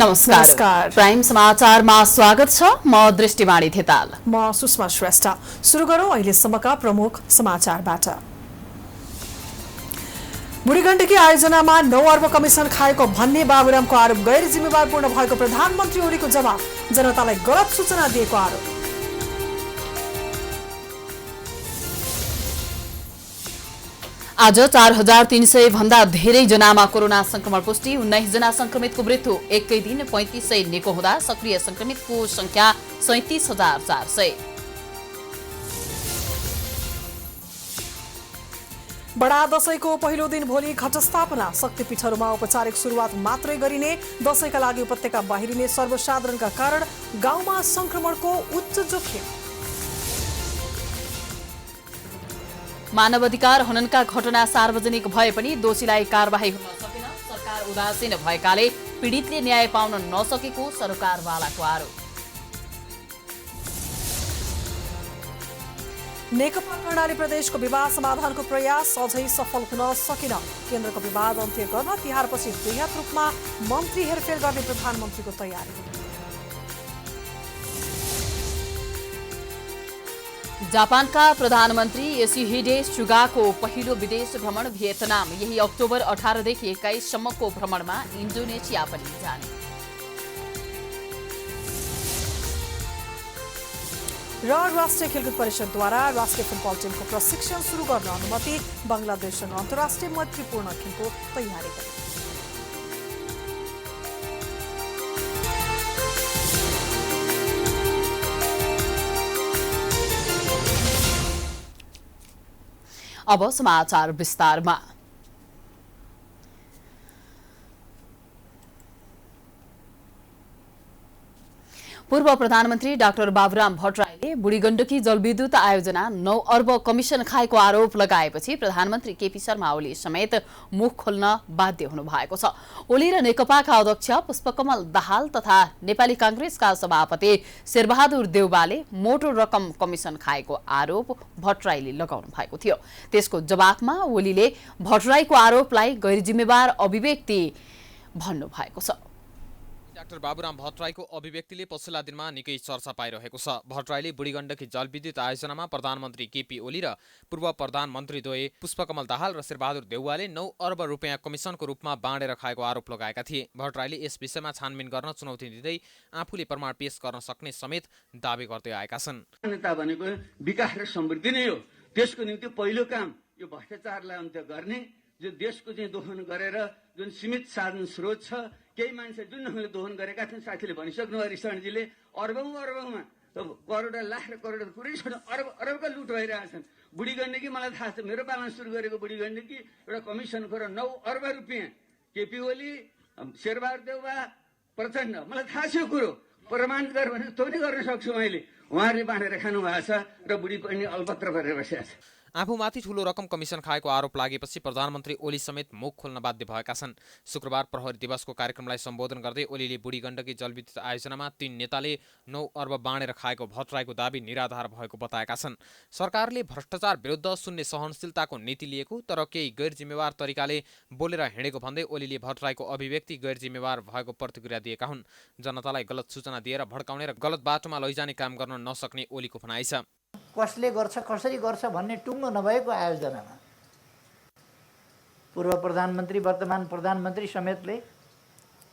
नमस्कार। प्राइम समाचारमा स्वागत छ। म दृष्टिवाणी थेताल। म सुषमा श्रेष्ठ। सुरु गरौं अहिलेसम्मका प्रमुख समाचारबाट। बुढीगण्डकी आयोजनामा 9 अर्ब कमिसन खाएको भन्ने बाबुरामको आरोप गैर जिम्मेवारपूर्ण भएको प्रधानमन्त्री ओलीको जवाब। जनतालाई गलत सूचना दिएको आरोप। आज 4300 भन्दा धेरै जनामा कोरोना संक्रमण पुष्टि। 19 जना संक्रमितको मृत्यु। एकै दिन 3500 निको हुँदा सक्रिय संक्रमितको संख्या 37400। बडा दशैंको पहिलो दिन भोलि घटस्थापना। शक्तिपीठहरूमा औपचारिक सुरुवात मात्रै गरिने। दशैंका लागि उपत्यका बाहिरिने सर्वसाधारणका कारण गाउँमा संक्रमणको उच्च जोखिम। मानवाधिकार हननका घटना सार्वजनिक भए पनि दोषीलाई कारबाही हुन सकेन। सरकार उदासीन भएकाले पीडितले न्याय पाउन नसकेको सरकारवालाको आरोप। नेकपा कर्णाली प्रदेशको विवाद समाधानको प्रयास अझै सफल हुन सकेन। केन्द्रको विवाद अन्त्य गर्न तिहारपछि बृहत रूपमा मन्त्री हेरफेर गर्ने प्रधानमन्त्रीको तयारी। जापानका प्रधानमन्त्री योसिहिडे सुगाको पहिलो विदेश भ्रमण भियतनाम। यही अक्टोबर 18 देखि 21 सम्मको भ्रमणमा इन्डोनेसिया पनि जाने। र राष्ट्रिय खेलकुद परिषदद्वारा राष्ट्रिय फुटबल टिमको प्रशिक्षण सुरु गर्न अनुमति। बङ्गलादेशसँग अन्तर्राष्ट्रिय मैत्रीपूर्ण खेलको तयारी गरे। अब समाचार विस्तारमा। पूर्व प्रधानमन्त्री डाक्टर बाबुराम भट्टराईले बुढीगण्डकी जलविद्युत आयोजना 9 अर्ब कमिसन खाएको आरोप लगाएपछि प्रधानमन्त्री केपी शर्मा ओली समेत मुख खोल्न बाध्य हुनु भएको छ। ओली र नेकपाका अध्यक्ष पुष्पकमल दाहाल तथा नेपाली कांग्रेसका सभापति शेरबहादुर देउवाले मोटो रकम कमिसन खाएको आरोप भट्टराईले लगाउनु भएको थियो। त्यसको जवाफमा ओलीले भट्टराईको आरोपलाई गैर जिम्मेवार अभिव्यक्ति भन्नु भएको छ। डाक्टर बाबुराम भट्टराईको अभिव्यक्तिले पछिल्ला दिनमा निकै चर्चा पाइरहेको छ। भट्टराईले बुढीगण्डकी जलविद्युत आयोजनामा प्रधानमन्त्री केपी ओली र पूर्व प्रधानमन्त्रीद्वय पुष्पकमल दाहाल र शेरबहादुर देउवाले 9 अर्ब रुपियाँ कमिसनको रूपमा बाँडेर खाएको आरोप लगाएका थिए। भट्टराईले यस विषयमा छानबिन गर्न चुनौती दिँदै आफूले प्रमाण पेश गर्न सक्ने समेत दावी गर्दै आएका छन्। नेता भनेको विकास र समृद्धि नै हो। त्यसको निम्ति पहिलो काम यो भ्रष्टाचारलाई अन्त्य गर्ने, जो देशको चाहिँ दोहन गरेर जुन सीमित साधन स्रोत छ, केही मान्छे जुन ढङ्गले दोहन गरेका थिए साथीले भनिसक्नु भयो रिसाणजीले, अर्बौंमा करोड लाख र करोड पुरै अरबका लुट भइरहेछन्। बुढीगण्डकी मलाई थाहा छ, मेरो पालामा सुरु गरेको बुढीगण्डकी एउटा कमिसन खोर 9 अर्ब रुपियाँ केपी ओली, शेरबहादुर देउवा, प्रचण्ड, मलाई थाहा छ यो कुरो, प्रमाणित गर भने त्यो पनि गर्न सक्छु मैले। उहाँहरूले बाँडेर खानु भएको छ र बुढी पनि अल्पत्र गरेर बसेका छ। आफूमाथि ठूलो रकम कमिसन खाएको आरोप लागेपछि प्रधानमन्त्री ओली समेत मुख खोल्न बाध्य भएका छन्। शुक्रबार प्रहरी दिवसको कार्यक्रमलाई सम्बोधन गर्दै ओलीले बुढीगण्डकी जलविद्युत आयोजनामा 3 नेताले 9 अर्ब बाँडेर खाएको भट्टराईको दाबी निराधार भएको बताएका छन्। सरकारले भ्रष्टाचार विरुद्ध शून्य सहनशीलताको नीति लिएको तर केही गैर जिम्मेवार तरिकाले बोलेर हिँडेको भन्दै ओलीले भट्टराईको अभिव्यक्ति गैर जिम्मेवार भएको प्रतिक्रिया दिएका हुन्। जनतालाई गलत सूचना दिएर भड्काउने र गलत बाटोमा लैजाने काम गर्न नसक्ने ओलीको भनाइ छ। कसले गर्छ कसरी गर्छ भन्ने टुङ्गो नभएको आयोजनामा पूर्व प्रधानमन्त्री वर्तमान प्रधानमन्त्री समेतले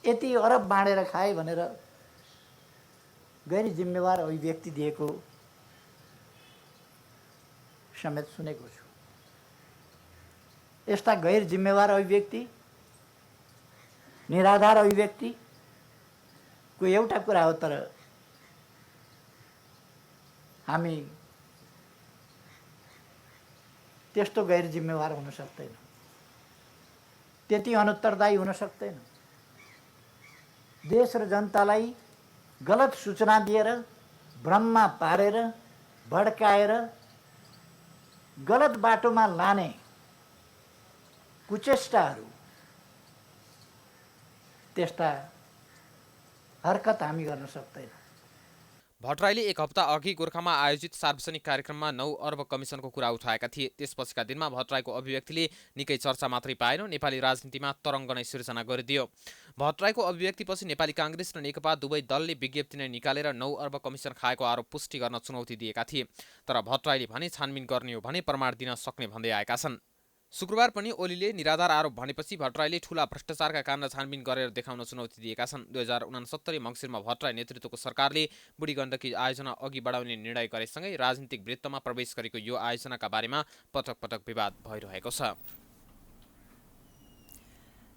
यति अरब बाँडेर खाए भनेर गैर जिम्मेवार अभिव्यक्ति दिएको समेत सुनेको छु। यस्ता गैर जिम्मेवार अभिव्यक्ति, निराधार अभिव्यक्तिको एउटा कुरा हो, तर हामी त्यस्तो गैर जिम्मेवार हुन सक्दैन, त्यति अनुत्तरदायी हुन सक्दैन। देश र जनतालाई गलत सूचना दिएर, भ्रममा पारेर, भड्काएर, गलत बाटोमा लाने कुचेष्टाहरू, त्यस्ता हरकत हामी गर्न सक्दैन। भट्टराईले एक हप्ता अघि गोर्खामा आयोजित सार्वजनिक कार्यक्रममा 9 अर्ब कमिसनको कुरा उठाएका थिए। त्यसपछिका दिनमा भट्टराईको अभिव्यक्तिले निकै चर्चा मात्रै पाएन, नेपाली राजनीतिमा तरङ्ग नै सिर्जना गरिदियो। भट्टराईको अभिव्यक्तिपछि नेपाली काङ्ग्रेस र नेकपा दुवै दलले विज्ञप्ति नै निकालेर 9 अर्ब कमिसन खाएको आरोप पुष्टि गर्न चुनौती दिएका थिए। तर भट्टराईले भने छानबिन गर्ने हो भने प्रमाण दिन सक्ने भन्दै आएका छन्। शुक्रबार पनि ओलीले निराधार आरोप भनेपछि भट्टराईले ठूला भ्रष्टाचारका काण्ड छानबिन गरेर देखाउन चुनौती दिएका छन्। 2069 मङ्सिरमा भट्टराई नेतृत्वको सरकारले बुढी गण्डकी आयोजना अघि बढाउने निर्णय गरेसँगै राजनीतिक वृत्तमा प्रवेश गरेको यो आयोजनाका बारेमा पटक पटक विवाद भइरहेको छ।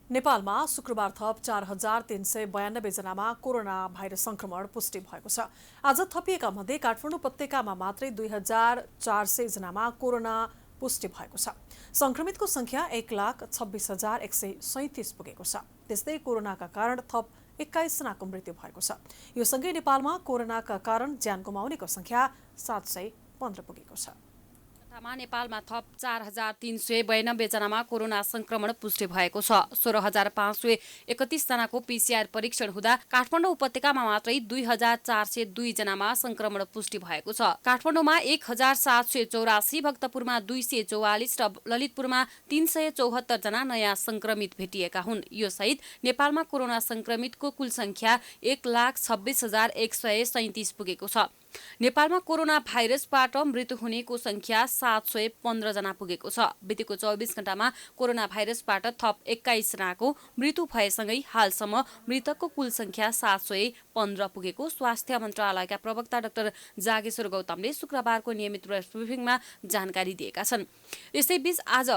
नेपालमा शुक्रबार थप 4,392 जनामा कोरोना भाइरस संक्रमण पुष्टि भएको छ। आज थपिएका मध्ये काठमाडौँ उपत्यकामा मात्रै 2,400 जनामा कोरोना पुष्टि भएको छ। संक्रमितको संख्या 1,26,137 पुगेको छ। त्यस्तै कोरोनाका कारण थप 21 जनाको मृत्यु भएको छ। यो सँगै नेपालमा कोरोनाका कारण ज्यान गुमाउनेको संख्या 715 पुगेको छ। नेपालमा थप 4,392 जनामा कोरोना संक्रमण पुष्टि भएको छ। 16,531 जनाको पीसीआर परीक्षण हुँदा काठमाडौँ उपत्यकामा मात्रै 2,402 जनामा संक्रमण पुष्टि भएको छ। काठमाडौँमा 1,784, भक्तपुरमा 244 र ललितपुरमा 374 जना नयाँ संक्रमित भेटिएका हुन्। यो सहित नेपालमा कोरोना संक्रमितको कुल संख्या 1,26,137 पुगेको छ। नेपालमा कोरोना भाइरसबाट मृत्यु हुनेको संख्या 715 जना पुगेको छ। बितेको 24 घण्टामा कोरोना भाइरसबाट थप 21 जनाको मृत्यु भएसँगै हालसम्म मृतकको कुल संख्या 715 पुगेको स्वास्थ्य मन्त्रालयका प्रवक्ता डाक्टर जागेश्वर गौतमले शुक्रबारको नियमित प्रेस ब्रिफिङमा जानकारी दिएका छन्। यसैबीच आज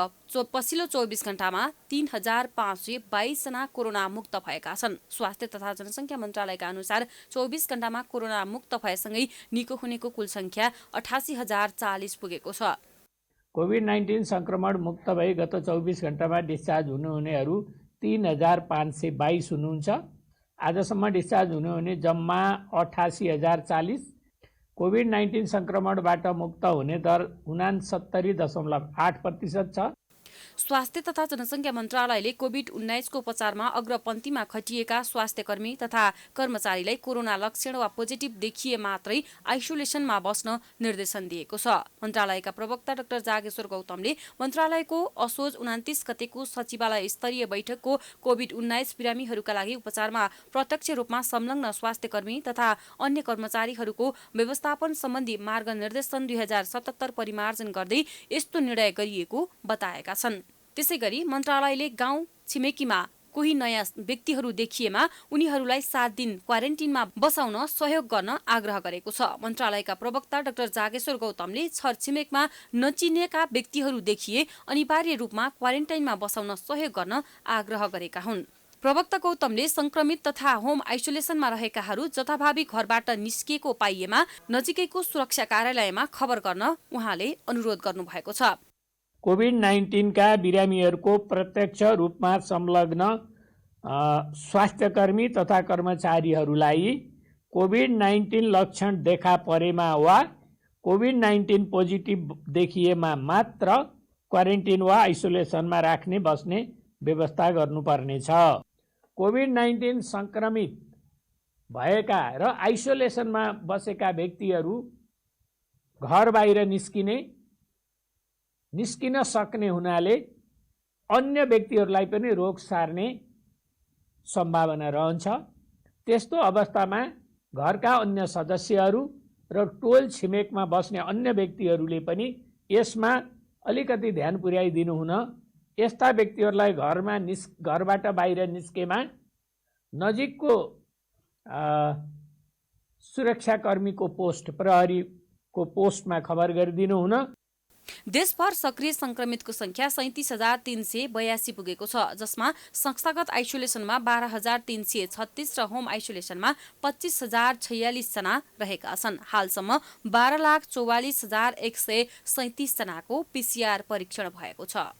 पछिल्लो 24 घण्टामा 3,522 जना कोरोना मुक्त भएका छन्। स्वास्थ्य तथा जनसङ्ख्या मन्त्रालयका अनुसार 24 घण्टामा कोरोना मुक्त भएसँगै निको हुनेको कुल संख्या 88,040 पुगेको छ। कोभिड-19 संक्रमण मुक्त भई गत 24 घण्टामा डिस्चार्ज हुनुहुनेहरू 3,522 हुनुहुन्छ। आजसम्म डिस्चार्ज हुनुहुने जम्मा 88,040। कोभिड-19 संक्रमणबाट मुक्त हुने दर 69.8% छ। स्वास्थ्य तथा जनसङ्ख्या मन्त्रालयले कोभिड-19 को उपचारमा अग्रपन्थीमा खटिएका स्वास्थ्यकर्मी तथा कर्मचारीलाई कोरोना लक्षण वा पोजिटिभ देखिए मात्रै आइसोलेसनमा बस्न निर्देशन दिएको छ। मन्त्रालयका प्रवक्ता डाक्टर जागेश्वर गौतमले मन्त्रालयको असोज 29 गतेको सचिवालय स्तरीय बैठकको कोभिड-19 बिरामीहरूका लागि उपचारमा प्रत्यक्ष रूपमा संलग्न स्वास्थ्यकर्मी तथा अन्य कर्मचारीहरूको व्यवस्थापन सम्बन्धी मार्गनिर्देशन 2077 परिमार्जन गर्दै यस्तो निर्णय गरिएको बताएका छन्। त्यसैगरी मन्त्रालयले गाउँ छिमेकीमा कोही नयाँ व्यक्तिहरू देखिएमा उनीहरूलाई 7 दिन क्वारेन्टिनमा बसाउन सहयोग गर्न आग्रह गरेको छ। मन्त्रालयका प्रवक्ता डाक्टर जागेश्वर गौतमले छरछिमेकमा नचिनेका व्यक्तिहरू देखिए अनिवार्य रूपमा क्वारेन्टाइनमा बसाउन सहयोग गर्न आग्रह गरेका हुन्। प्रवक्ता गौतमले संक्रमित तथा होम आइसोलेसनमा रहेकाहरू जथाभावी घरबाट निस्किएको पाइएमा नजिकैको सुरक्षा कार्यालयमा खबर गर्न उहाँले अनुरोध गर्नुभएको छ। कोभिड-19 का बिरामीहरूको प्रत्यक्ष रूपमा संलग्न स्वास्थ्यकर्मी तथा कर्मचारीहरूलाई कोभिड-19 लक्षण देखा परेमा वा कोभिड-19 पोजिटिभ देखिएमा मात्र क्वारेन्टिन वा आइसोलेसनमा राख्ने बस्ने व्यवस्था गर्नुपर्नेछ। कोभिड-19 संक्रमित भएका र आइसोलेसनमा बसेका व्यक्तिहरू घर बाहिर निस्किन सक्ने हुनाले अन्य व्यक्तिहरूलाई पनि रोग सार्ने सम्भावना रहन्छ। त्यस्तो अवस्थामा घरका अन्य सदस्यहरू र टोल छिमेकमा बस्ने अन्य व्यक्तिहरूले पनि यसमा अलिकति ध्यान पुर्याइदिनु हुन यस्ता व्यक्तिहरूलाई घरबाट बाहिर निस्केमा नजिकको सुरक्षाकर्मीको पोस्ट प्रहरीको पोस्टमा खबर गरिदिनु हुन। देशभर सक्रिय संक्रमितको संख्या 37,382 पुगेको छ, जसमा संस्थागत आइसोलेसनमा 12,336 र होम आइसोलेसनमा 25,046 जना रहेका छन्। हालसम्म 12,44,137 जनाको पीसीआर परीक्षण भएको छ।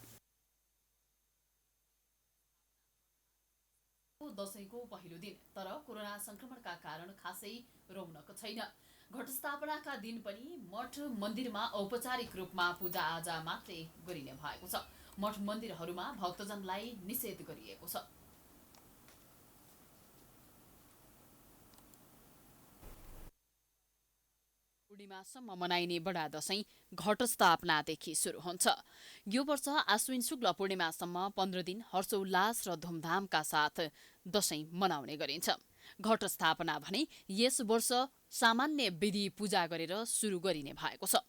दशैंको पहिलो दिन, तर कोरोना संक्रमणका कारण खासै रौनक छैन। घटस्थापनाका दिन पनि मठ मन्दिरमा औपचारिक रूपमा पूजाआजा मात्रै गरिने भएको छ। मठ मन्दिरहरूमा भक्तजनलाई निषेध गरिएको छ। पूर्णिमासम्म मनाइने बडा दशैं घटस्थापनादेखि सुरु हुन्छ। यो वर्ष आश्विन शुक्ल पूर्णिमासम्म 15 दिन हर्षोल्लास र धुमधामका साथ दशैं मनाउने गरिन्छ। घटस्थापना भने यस वर्ष सामान्य विधि पूजा गरेर सुरु गरिने भएको छ।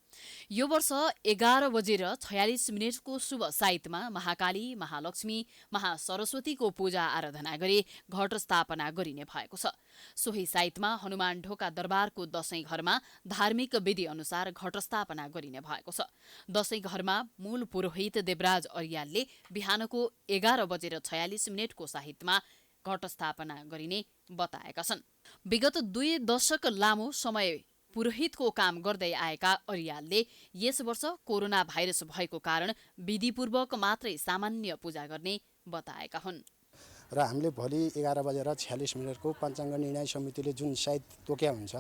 यो वर्ष 11:46 को शुभ साइतमा महाकाली, महालक्ष्मी, महासरस्वतीको पूजा आराधना गरी घटस्थापना गरिने भएको छ। सोही साइतमा हनुमान ढोका दरबारको दशैं घरमा धार्मिक विधि अनुसार घटस्थापना गरिने भएको छ। दशैं घरमा मूल पुरोहित देवराज अर्यालले बिहानको 11:46 को साहित्यमा घटस्थापना गरिने बताएका छन्। विगत 2 दशक लामो समय पुरोहितको काम गर्दै आएका अर्यालले यस वर्ष कोरोना भाइरस भएको कारण विधिपूर्वक मात्रै सामान्य पूजा गर्ने बताएका हुन्। र हामीले भोलि 11:46 को पञ्चाङ्ग निर्णय समितिले जुन साइत तोक्या हुन्छ,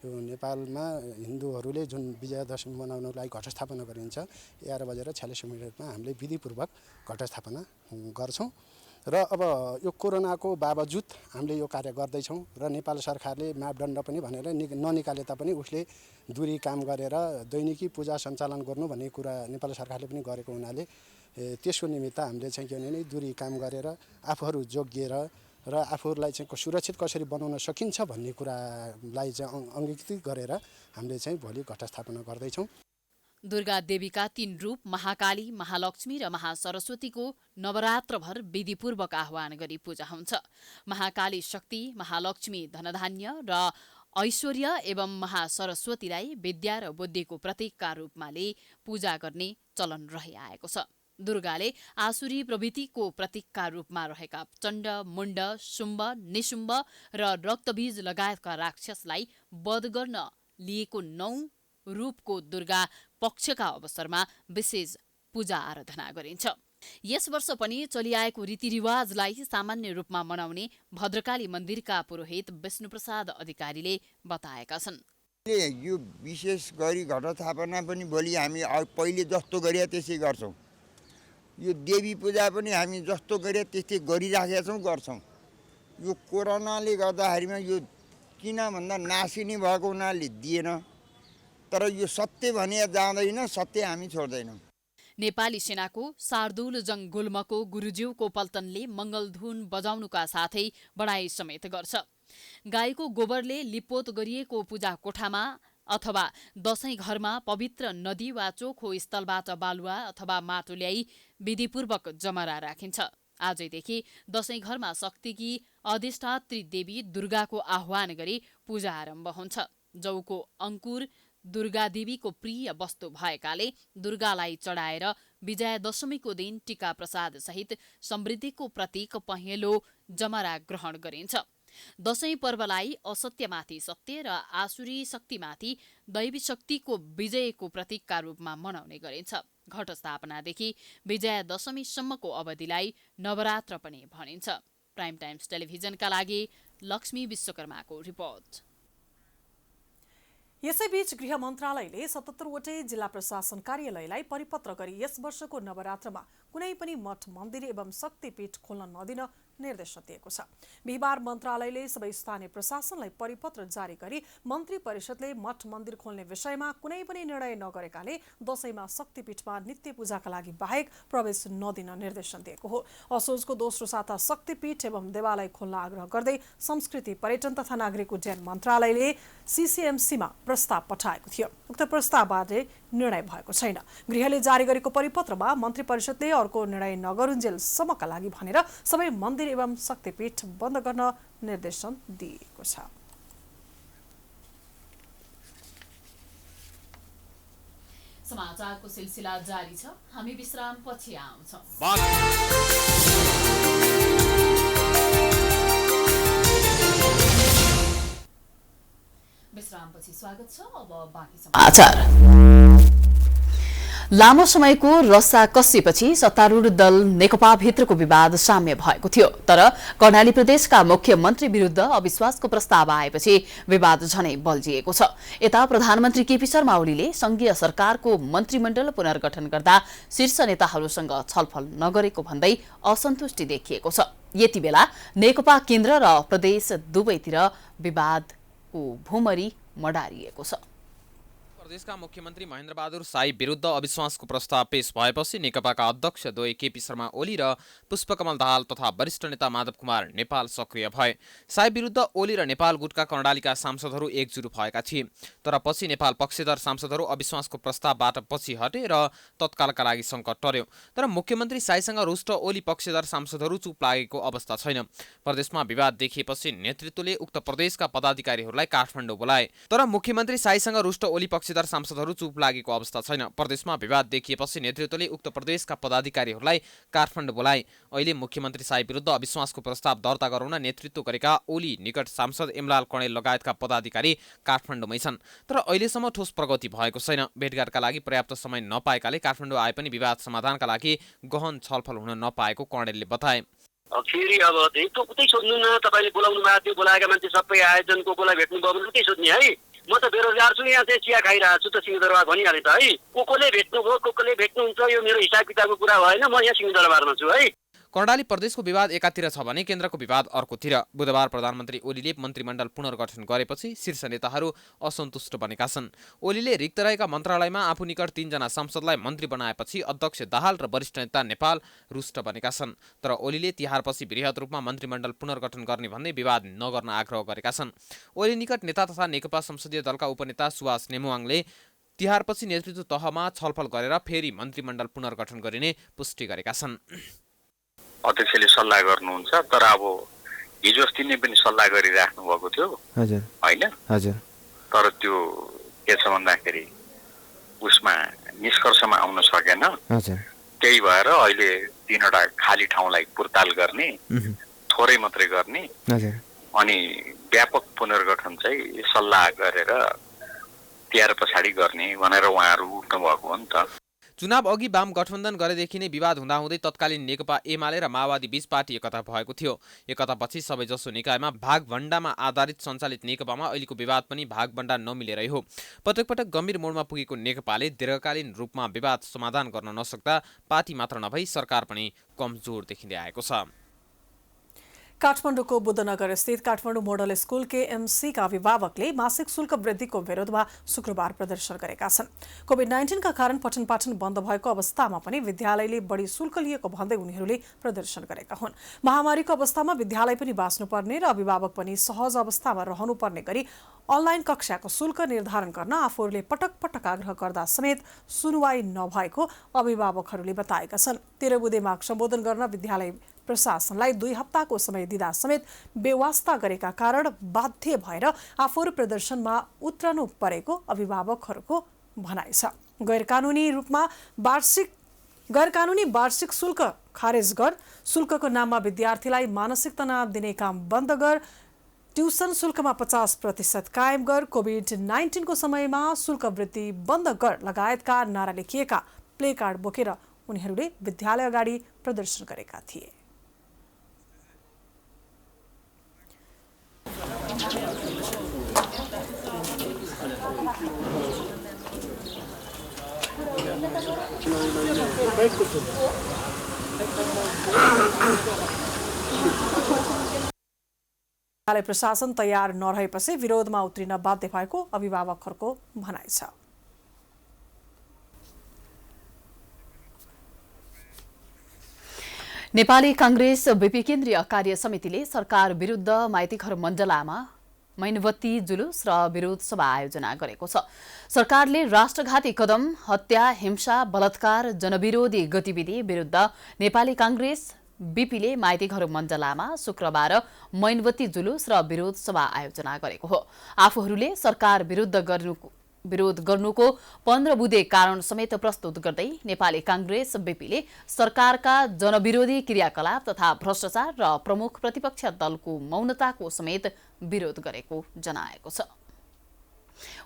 यो नेपालमा हिन्दूहरूले जुन विजयादशमी मनाउनलाई घटस्थापना गरिन्छ, 11:46 हामीले विधिपूर्वक घटस्थापना गर्छौँ। र अब यो कोरोनाको बावजुद हामीले यो कार्य गर्दैछौँ र नेपाल सरकारले मापदण्ड पनि भनेर ननिकाले तापनि उसले दूरी काम गरेर दैनिकी पूजा सञ्चालन गर्नु भन्ने कुरा नेपाल सरकारले पनि गरेको हुनाले त्यसको निमित्त हामीले चाहिँ के भने दूरी काम गरेर आफूहरू जोगिएर र आफूहरूलाई चाहिँ सुरक्षित कसरी बनाउन सकिन्छ भन्ने कुरालाई चाहिँ अङ्गीकृत गरेर हामीले चाहिँ भोलि घटस्थापना गर्दैछौँ। दुर्गा देवीका 3 रूप महाकाली, महालक्ष्मी र महासरस्वतीको नवरात्रभर विधिपूर्वक आह्वान गरी पूजा हुन्छ। महाकाली शक्ति, महालक्ष्मी धनधान्य र ऐश्वर्य एवं महासरस्वतीलाई विद्या र बुद्धिको प्रतीकका रूपमा पूजा गर्ने चलन रहिआएको छ। दुर्गाले आसुरी प्रवृत्तिको प्रतीकका रूपमा रहेका चण्ड, मुण्ड, शुम्भ, निशुम्भ र रक्तबीज लगायतका राक्षसलाई वध गर्न लिएको 9 रूपको दुर्गा पक्षका अवसरमा विशेष पूजा आराधना गरिन्छ। यस वर्ष पनि चलिआएको रीतिरिवाजलाई सामान्य रूपमा मनाउने भद्रकाली मन्दिरका पुरोहित विष्णुप्रसाद अधिकारीले बताएका छन्। यो विशेष गरी घटस्थापना पनि भोलि हामी पहिले जस्तो गरे त्यसै गर्छौँ। यो देवी पूजा पनि हामी जस्तो गरे त्यस्तै गरिराखेका छौँ, गर्छौँ। यो कोरोनाले गर्दाखेरिमा यो किन भन्दा नासिने भएको हुनाले दिएन, तर यो सत्य भने जाँदैन, सत्य हामी छोड्दैनौँ। नेपाली सेनाको शार्दुल जङ गुल्मको गुरुज्यूको पल्टनले मङ्गलधुन बजाउनुका साथै बढाई समेत गर्छ। गाईको गोबरले लिपोत गरिएको पूजा कोठामा अथवा दशैं घरमा पवित्र नदी वा चोखो स्थलबाट बालुवा अथवा माटो ल्याई विधिपूर्वक जमरा राखिन्छ। आजैदेखि दशैं घरमा शक्तिकी अधिष्ठात्री देवी दुर्गाको आह्वान गरी पूजा आरम्भ हुन्छ। जौको अङ्कुर दुर्गा देवीको प्रिय वस्तु भएकाले दुर्गालाई चढाएर विजयादशमीको दिन टीका प्रसाद सहित समृद्धिको प्रतीक पहेँलो जमरा ग्रहण गरिन्छ। दशैं पर्वलाई असत्यमाथि सत्य र आसुरी शक्तिमाथि दैवी शक्तिको विजयको प्रतीकका रूपमा मनाउने गरिन्छ। घटस्थापनादेखि विजयादशमीसम्मको अवधिलाई नवरात्र पनि भनिन्छ। प्राइम टाइम्स टेलिभिजनका लागि लक्ष्मी विश्वकर्माको रिपोर्ट। यसैबीच गृह मन्त्रालयले 77वटै जिल्ला प्रशासन कार्यालयलाई परिपत्र गरी यस वर्षको नवरात्रमा कुनै पनि मठ मन्दिर एवं शक्तिपीठ खोल्न नदिन निर्देशन दिएको छ। बिहिबार मन्त्रालयले सबै स्थानीय प्रशासनलाई परिपत्र जारी गरी मन्त्री परिषदले मठ मन्दिर खोल्ने विषयमा कुनै पनि निर्णय नगरेकाले दशैंमा शक्तिपीठमा नित्य पूजाका लागि बाहेक प्रवेश नदिन निर्देशन दिएको हो। असोजको दोस्रो साता शक्तिपीठ एवं देवालय खोल्न आग्रह गर्दै संस्कृति, पर्यटन तथा नागरिक उड्डयन मन्त्रालयले सीसीएमसीमा प्रस्ताव पठाएको थियो। उक्त प्रस्तावबारे निर्णय भएको छैन। गृहले जारी गरेको परिपत्रमा मन्त्री परिषदले अर्को निर्णय नगरुन्जेलसम्मका लागि भनेर सबै मन्दिर एवं शक्तिपीठ बन्द गर्न निर्देशन दिएको छ। समाचारको सिलसिला जारी छ। हामी विश्राम पछि आउँछौं। विश्रामपछि स्वागत छ। अब बाँकी समाचार। लामो समयको रस्साकसीपछि सत्तारूढ दल नेकपा भित्रको विवाद साम्य भएको थियो, तर कर्णाली प्रदेशका मुख्यमन्त्री विरुद्ध अविश्वासको प्रस्ताव आएपछि विवाद झनै बल्झिएको छ। यता प्रधानमन्त्री केपी शर्मा ओलीले संघीय सरकारको मन्त्रीमण्डल पुनर्गठन गर्दा शीर्ष नेताहरूसँग छलफल नगरेको भन्दै असन्तुष्टि देखिएको छ। यति बेला नेकपा केन्द्र र प्रदेश दुवैतिर विवादको भूमरी मडारिएको छ। प्रदेशका मुख्यमन्त्री महेन्द्रबहादुर साई विरुद्ध अविश्वासको प्रस्ताव पेश भएपछि नेकपाका अध्यक्ष द्वय केपी शर्मा ओली र पुष्पकमल दाहाल तथा वरिष्ठ नेता माधव कुमार नेपाल सक्रिय भए। साई विरुद्ध ओली र नेपाल गुटका कर्णालीका सांसदहरू एकजुट भएका थिए, तर पछि नेपाल पक्षधर सांसदहरू अविश्वासको प्रस्तावबाट पछि हटे र तत्कालका लागि सङ्कट टर्यो। तर मुख्यमन्त्री साईसँग रुष्ट ओली पक्षधर सांसदहरू चुप लागेको अवस्था छैन। प्रदेशमा विवाद देखिएपछि नेतृत्वले उक्त प्रदेशका पदाधिकारीहरूलाई काठमाडौँ बोलाए, तर मुख्यमन्त्री साईसँग रुष्ट ओली पक्षधर सांसदहरू चुप लागेको अवस्था छैन। प्रदेशमा विवाद देखिएपछि नेतृत्वले उक्त प्रदेशका पदाधिकारीहरूलाई काठमाडौँ बोलाए। अहिले मुख्यमन्त्री साई विरुद्ध अविश्वासको प्रस्ताव दर्ता गराउन नेतृत्व गरेका ओली निकट सांसद एमलाल कणेल लगायतका पदाधिकारी काठमाडौँमै छन्, तर अहिलेसम्म ठोस प्रगति भएको छैन। भेटघाटका लागि पर्याप्त समय नपाएकाले काठमाडौँ आए पनि विवाद समाधानका लागि गहन छलफल हुन नपाएको कणेलले बताए। फेरि अब उतै सोध्नु न, तपाईँले बोलाउनु भएको थियो, बोलाएका मान्छे सबै आयोजनको कोलाई भेट्नुभयो भने उतै सोध्ने है। म त बेरोजगार छु, यहाँ चाहिँ चिया खाइरहेको छु त सिंहदरबार भनिहालेँ त है। कोले भेट्नुभयो, कोले भेट्नुहुन्छ, यो मेरो हिसाब किताबको कुरा भएन। म यहाँ सिंहदरबारमा छु है। कर्णाली प्रदेशको विवाद एकातिर छ भने केन्द्रको विवाद अर्कोतिर। बुधबार प्रधानमन्त्री ओलीले मन्त्रीमण्डल पुनर्गठन गरेपछि शीर्ष नेताहरू असन्तुष्ट बनेका छन्। ओलीले रिक्त रहेका मन्त्रालयमा आफू निकट 3 जना सांसदलाई मन्त्री बनाएपछि अध्यक्ष दाहाल र वरिष्ठ नेता नेपाल रुष्ट बनेका छन्। तर ओलीले तिहारपछि वृहत रूपमा मन्त्रीमण्डल पुनर्गठन गर्ने भन्दै विवाद नगर्न आग्रह गरेका छन्। ओली निकट नेता तथा नेकपा संसदीय दलका उपनेता सुवास नेमुवाङले तिहारपछि नेतृत्व तहमा छलफल गरेर फेरि मन्त्रीमण्डल पुनर्गठन गरिने पुष्टि गरेका छन्। अध्यक्षले सल्लाह गर्नुहुन्छ, तर अब हिजो अस्ति नै पनि सल्लाह गरिराख्नु भएको थियो होइन, तर त्यो के छ भन्दाखेरि उसमा निष्कर्षमा आउन सकेन। त्यही भएर अहिले 3वटा खाली ठाउँलाई पुर्ताल गर्ने, थोरै मात्रै गर्ने अनि व्यापक पुनर्गठन चाहिँ सल्लाह गरेर तिहार पछाडि गर्ने भनेर उहाँहरू उठ्नु भएको हो नि त। चुनाव अघि वाम गठबन्धन गरेदेखि नै विवाद हुँदाहुँदै तत्कालीन नेकपा एमाले र माओवादी बीच पार्टी एकता भएको थियो। एकतापछि सबैजसो निकायमा भागभण्डामा आधारित सञ्चालित नेकपामा अहिलेको विवाद पनि भागभण्डा नमिलेरै हो। पटक पटक गम्भीर मोडमा पुगेको नेकपाले दीर्घकालीन रूपमा विवाद समाधान गर्न नसक्दा पार्टी मात्र नभई सरकार पनि कमजोर देखिँदै आएको छ। काठमाडौँको बुद्धनगर स्थित काठमाडौँ मोडल स्कुल केएमसीका अभिभावकले मासिक शुल्क वृद्धिको विरोधमा शुक्रबार प्रदर्शन गरेका छन्। कोभिड-19 का कारण पठन पाठन बन्द भएको अवस्थामा पनि विद्यालयले बढी शुल्क लिएको भन्दै उनीहरूले प्रदर्शन गरेका हुन्। महामारीको अवस्थामा विद्यालय पनि बाँच्नुपर्ने र अभिभावक पनि सहज अवस्थामा रहनुपर्ने गरी अनलाइन कक्षाको शुल्क निर्धारण गर्न आफूहरूले पटक पटक आग्रह गर्दा समेत सुनवाई नभएको अभिभावकहरूले बताएका छन्। 13 बुँदे माग सम्बोधन गर्न विद्यालय प्रशासनलाई 2 हप्ताको समय दिँदा समेत बेवास्ता गरेका कारण बाध्य भएर आफूहरू प्रदर्शनमा उत्रनु परेको अभिभावकहरूको भनाइ छ। गैरकानूनी वार्षिक शुल्क खारेज गर, शुल्कको नाममा विद्यार्थीलाई मानसिक तनाव दिने काम बन्द गर, ट्युसन शुल्कमा 50% कायम गर, कोभिड-19 को समयमा शुल्क वृद्धि बन्द गर लगायतका नारा लेखिएका प्ले कार्ड बोकेर उनीहरूले विद्यालय अगाडि प्रदर्शन गरेका थिए। विद्यालय प्रशासन तयार नरहेपछि विरोधमा उत्रिन बाध्य भएको अभिभावकहरूको भनाइ छ। नेपाली कांग्रेस बीपी केन्द्रीय कार्य समितिले सरकार विरुद्ध माइतीघर मण्डलामा मैनवती जुलुस र विरोध सभा आयोजना गरेको छ। सरकारले राष्ट्रघाती कदम, हत्या, हिंसा, बलात्कार, जनविरोधी गतिविधि विरुद्ध नेपाली कांग्रेस बीपीले माइतीघर मण्डलामा शुक्रबार मैनवती जुलुस र विरोध सभा आयोजना गरेको हो। आफूहरूले सरकार विरोध गर्नुको 15 बुँदे कारण समेत प्रस्तुत गर्दै नेपाली कांग्रेस बीपीले सरकारका जनविरोधी क्रियाकलाप तथा भ्रष्टाचार र प्रमुख प्रतिपक्ष दलको मौनताको समेत विरोध गरेको जनाएको छ।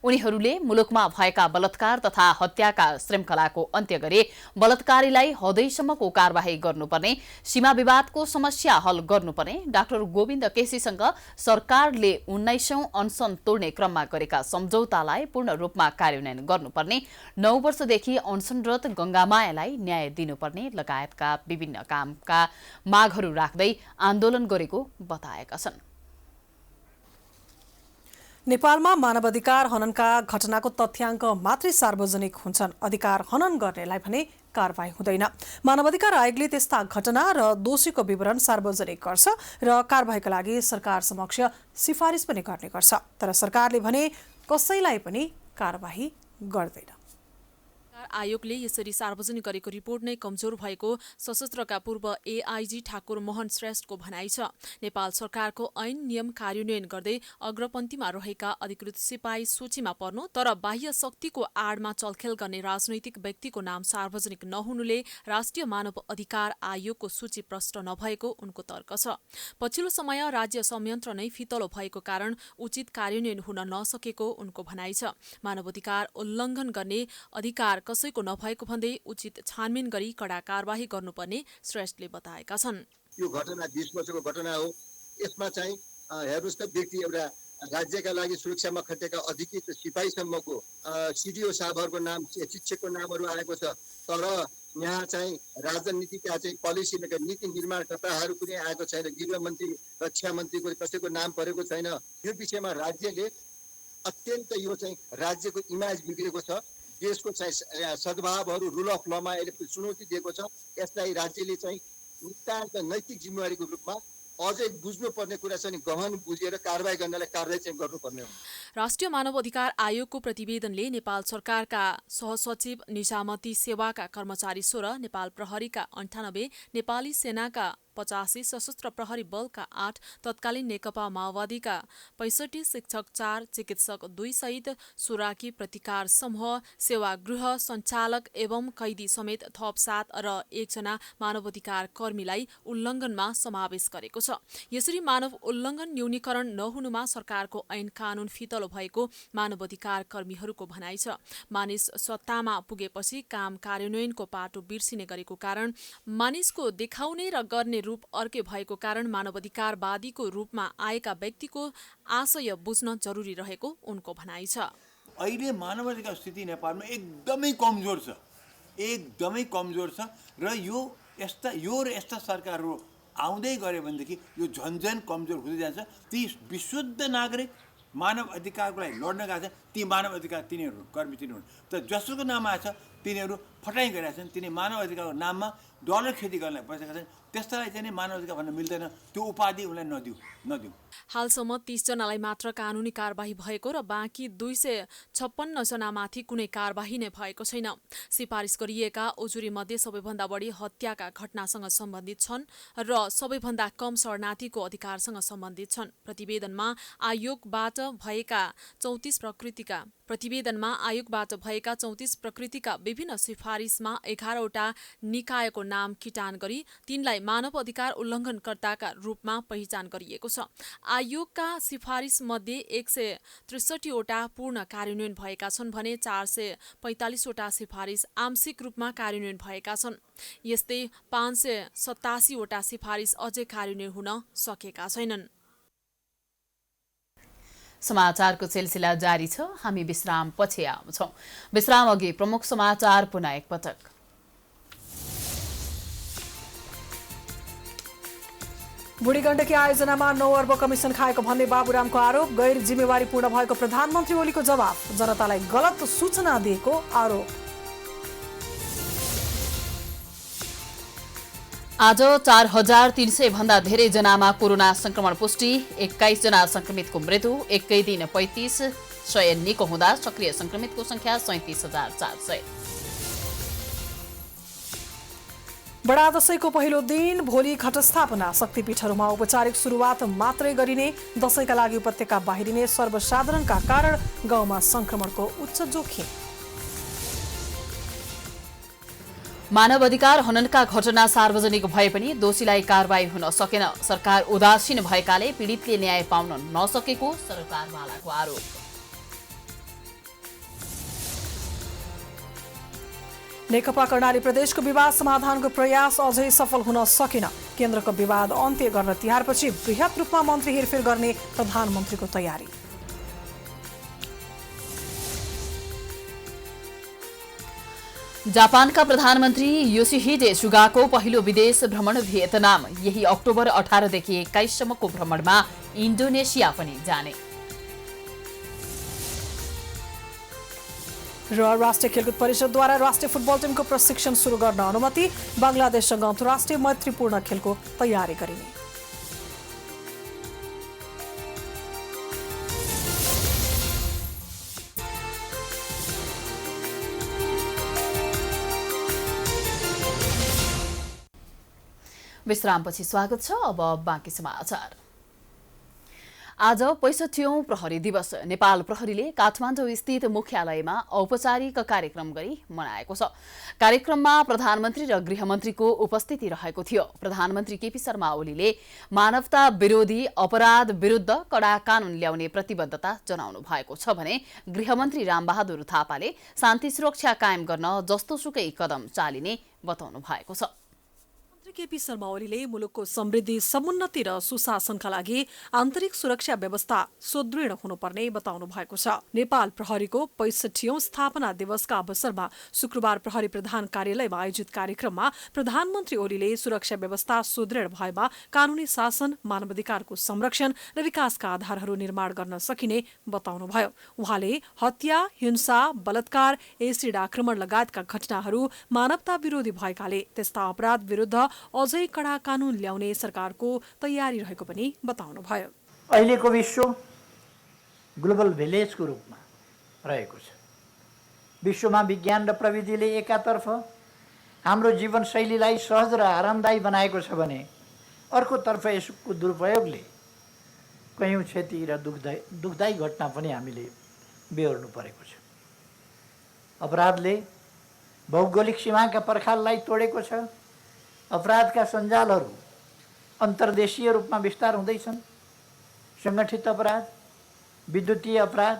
उनीहरूले मुलुकमा भएका बलात्कार तथा हत्याका श्रृङ्खलाको अन्त्य गरी बलात्कारीलाई हदैसम्मको कारबाही गर्नुपर्ने, सीमा विवादको समस्या हल गर्नुपर्ने, डाक्टर गोविन्द केसीसँग सरकारले 19औं अनसन तोड्ने क्रममा गरेका सम्झौतालाई पूर्ण रूपमा कार्यान्वयन गर्नुपर्ने, 9 वर्षदेखि अनसनरत गंगामायालाई न्याय दिनुपर्ने लगायतका विभिन्न कामका मागहरू राख्दै आन्दोलन गरेको बताएका छन्। नेपालमा मानवाधिकार हननका घटनाको तथ्याङ्क मात्रै सार्वजनिक हुन्छन्, अधिकार हनन गर्नेलाई भने कारबाही हुँदैन। मानवाधिकार आयोगले त्यस्ता घटना र दोषीको विवरण सार्वजनिक गर्छ र कारबाहीका लागि सरकार समक्ष सिफारिस पनि गर्ने गर्छ। तर सरकारले भने कसैलाई पनि कारबाही गर्दैन। आयोगले यसरी सार्वजनिक गरेको रिपोर्ट नै कमजोर भएको सशस्त्रका पूर्व एआइजी ठाकुर मोहन श्रेष्ठको भनाइ छ। नेपाल सरकारको ऐन नियम कार्यान्वयन गर्दै अग्रपन्थीमा रहेका अधिकृत सिपाही सूचीमा पर्नु तर बाह्य शक्तिको आडमा चलखेल गर्ने राजनैतिक व्यक्तिको नाम सार्वजनिक नहुनुले राष्ट्रिय मानव अधिकार आयोगको सूची प्रष्ट नभएको उनको तर्क छ। पछिल्लो समय राज्य संयन्त्र नै फितलो भएको कारण उचित कार्यान्वयन हुन नसकेको उनको भनाइ छ। मानवाधिकार उल्लङ्घन गर्ने अधिकार कसैको नभएको भन्दै उचित छानबिन गरी कडा कारबाही गर्नुपर्ने श्रेष्ठले बताएका छन्। यो घटना 20 वर्षको घटना हो। यसमा चाहिँ हेर्नुहोस् त व्यक्ति एउटा राज्यका लागि सुरक्षामा खटेका अधिकृत सिपाहीसम्मको सिडिओ साहबहरूको नाम शिक्षकको नामहरू आएको छ। तर यहाँ चाहिँ राजनीतिका चाहिँ पोलिसी नीति निर्माणकर्ताहरू पनि आएको छैन। गृहमन्त्री रक्षा मन्त्रीको कसैको नाम परेको छैन। यो विषयमा राज्यले अत्यन्त यो चाहिँ राज्यको इमेज बिग्रेको छ। देशको चाहिँ सद्भावहरू रुल अफ लमा यसले चुनौती दिएको छ। यसलाई राज्यले चाहिँ नितान्त नैतिक जिम्मेवारीको रूपमा अझै बुझ्नुपर्ने कुरा चाहिँ गहन बुझेर कारबाही गर्नलाई कारबाही चाहिँ गर्नुपर्ने हो। राष्ट्रिय मानव अधिकार आयोगको प्रतिवेदनले नेपाल सरकारका सहसचिव निजामती सेवाका कर्मचारी 16, नेपाल प्रहरीका 98, नेपाली सेनाका 85, सशस्त्र प्रहरी बलका 8, तत्कालीन नेकपा माओवादीका 65, शिक्षक 4, चिकित्सक 2 सहित सुराकी प्रतिकार समूह, सेवागृह सञ्चालक एवं कैदी समेत थप 7 र 1 जना मानवाधिकार कर्मीलाई उल्लङ्घनमा समावेश गरेको छ। यसरी मानव उल्लङ्घन न्यूनीकरण नहुनुमा सरकारको ऐन कानून फितलो भएको मानवाधिकार कर्मीहरूको भनाइ छ। मानिस सत्तामा पुगेपछि काम कार्यान्वयनको पाटो बिर्सिने गरेको कारण मानिसको देखाउने र गर्ने रूप अर्कै भएको कारण मानवाधिकारवादीको रूपमा आएका व्यक्तिको आशय बुझ्न जरुरी रहेको उनको भनाइ छ। अहिले मानवाधिकार स्थिति नेपालमा एकदमै कमजोर छ, एकदमै कमजोर छ र यो र यस्ता सरकारहरू आउँदै गयो भनेदेखि यो झन्झन कमजोर हुँदै जान्छ। ती विशुद्ध नागरिक मानव अधिकारको लागि लड्न गएको छ, ती मानव अधिकार तिनीहरू कर्मी तिनीहरू तर जसोको नाम आएछ तिनीहरू फटाइ गरेका छन्। तिनी मानव अधिकारको नाममा डलर खेती गर्न बसेका छन्। त्यस्तालाई चाहिँ मानव अधिकार भन्न मिल्दैन। त्यो उपाधि उनलाई नदिऊ। हालसम्म 30 जनालाई मात्र कानुनी कारबाही भएको र बाँकी 256 जनामाथि कुनै कारबाही नै भएको छैन। सिफारिस गरिएका उजुरी मध्ये सबैभन्दा बढी हत्याका घटनासँग सम्बन्धित छन् र सबैभन्दा कम शरणार्थीको अधिकारसँग सम्बन्धित छन्। प्रतिवेदनमा आयोगबाट भएका 34 प्रकृतिका विभिन्न सिफारिसमा 11वटा निकायको नाम किटान गरी तिनलाई मानव अधिकार उल्लङ्घनकर्ताका रूपमा पहिचान गरिएको छ। आयोगका सिफारिस मध्ये 163वटा पूर्ण कार्यान्वयन भएका छन् भने 445वटा सिफारिस आंशिक रूपमा कार्यान्वयन भएका छन्। यस्तै 587वटा सिफारिस अझै कार्यान्वयन हुन सकेका छैनन्। समाचारको सिलसिला जारी छ। हामी विश्राम पछि आउँछौं। विश्राम अघि प्रमुख समाचार पुनः एकपटक। बुढी गण्डकी आयोजनामा 9 अर्ब कमिसन खाएको भन्ने बाबुरामको आरोप, गैर जिम्मेवारीपूर्ण भएको प्रधानमन्त्री ओलीको जवाफ, जनतालाई गलत सूचना दिएको आरोप। आज 4300 भन्दा धेरै जनामा कोरोना संक्रमण पुष्टि, 21 जना संक्रमितको मृत्यु, एकै दिन 3500 निको हुँदा सक्रिय संक्रमितको संख्या 37400। बडा दशैंको पहिलो दिन भोलि घटस्थापना, शक्तिपीठहरूमा औपचारिक सुरुवात मात्रै गरिने, दशैंका लागि उपत्यका बाहिरिने सर्वसाधारणका कारण गाउँमा संक्रमणको उच्च जोखिम। मानव अधिकार हननका घटना सार्वजनिक भए पनि दोषीलाई कारबाही हुन सकेन, सरकार उदासीन भएकाले पीडितले न्याय पाउन नसकेको सरकारवालाको आरोप। नेकपा कर्णाली प्रदेशको विवाद समाधानको प्रयास अझै सफल हुन सकेन, केन्द्रको विवाद अन्त्य गर्न तिहारपछि बृहत रूपमा मन्त्री हेरफेर गर्ने प्रधानमन्त्रीको तयारी। जापानका प्रधानमन्त्री योसिहिडे सुगाको पहिलो विदेश भ्रमण भियतनाम, यही अक्टोबर 18 देखि 21 सम्मको भ्रमणमा इन्डोनेसिया पनि जाने। र राष्ट्रिय खेलकुद परिषदद्वारा राष्ट्रिय फुटबल टिमको प्रशिक्षण सुरु गर्न अनुमति। बङ्गलादेशसँग अन्तर्राष्ट्रिय मैत्रीपूर्ण खेलको तयारी गरिने। विश्रामपछि स्वागत छ। अब बाँकी समाचार। आज 65औं प्रहरी दिवस नेपाल प्रहरीले काठमाडौँ स्थित मुख्यालयमा औपचारिक कार्यक्रम गरी मनाएको छ। कार्यक्रममा प्रधानमन्त्री र गृहमन्त्रीको उपस्थिति रहेको थियो। प्रधानमन्त्री केपी शर्मा ओलीले मानवता विरोधी अपराध विरुद्ध कडा कानून ल्याउने प्रतिबद्धता जनाउनु भएको छ भने गृहमन्त्री रामबहादुर थापाले शान्ति सुरक्षा कायम गर्न जस्तोसुकै कदम चालिने बताउनु भएको छ। केपी शर्मा ओलीले मुलुकको समृद्धि, समुन्नति र सुशासनका लागि आन्तरिक सुरक्षा व्यवस्था सुदृढ हुनुपर्ने बताउनु भएको छ। नेपाल प्रहरीको 65औं स्थापना दिवसका अवसरमा शुक्रबार प्रहरी प्रधान कार्यालयमा आयोजित कार्यक्रममा प्रधानमन्त्री ओलीले सुरक्षा व्यवस्था सुदृढ भएमा कानूनी शासन, मानवाधिकारको संरक्षण र विकासका आधारहरू निर्माण गर्न सकिने बताउनुभयो। उहाँले हत्या, हिंसा, बलात्कार, एसिड आक्रमण लगायतका घटनाहरू मानवता विरोधी भएकाले त्यस्ता अपराध विरुद्ध अझै कडा कानून ल्याउने सरकारको तयारी रहेको पनि बताउनुभयो। अहिलेको विश्व ग्लोबल भिलेजको रूपमा रहेको छ। विश्वमा विज्ञान र प्रविधिले एकातर्फ हाम्रो जीवनशैलीलाई सहज र आरामदायी बनाएको छ भने अर्कोतर्फ यसको दुरुपयोगले कयौँ क्षति र दुःखदायी घटना पनि हामीले बेहोर्नु परेको छ। अपराधले भौगोलिक सीमाका पर्खाललाई तोडेको छ। अपराधका सञ्जालहरू अन्तर्देशीय रूपमा विस्तार हुँदैछन्। सङ्गठित अपराध, विद्युतीय अपराध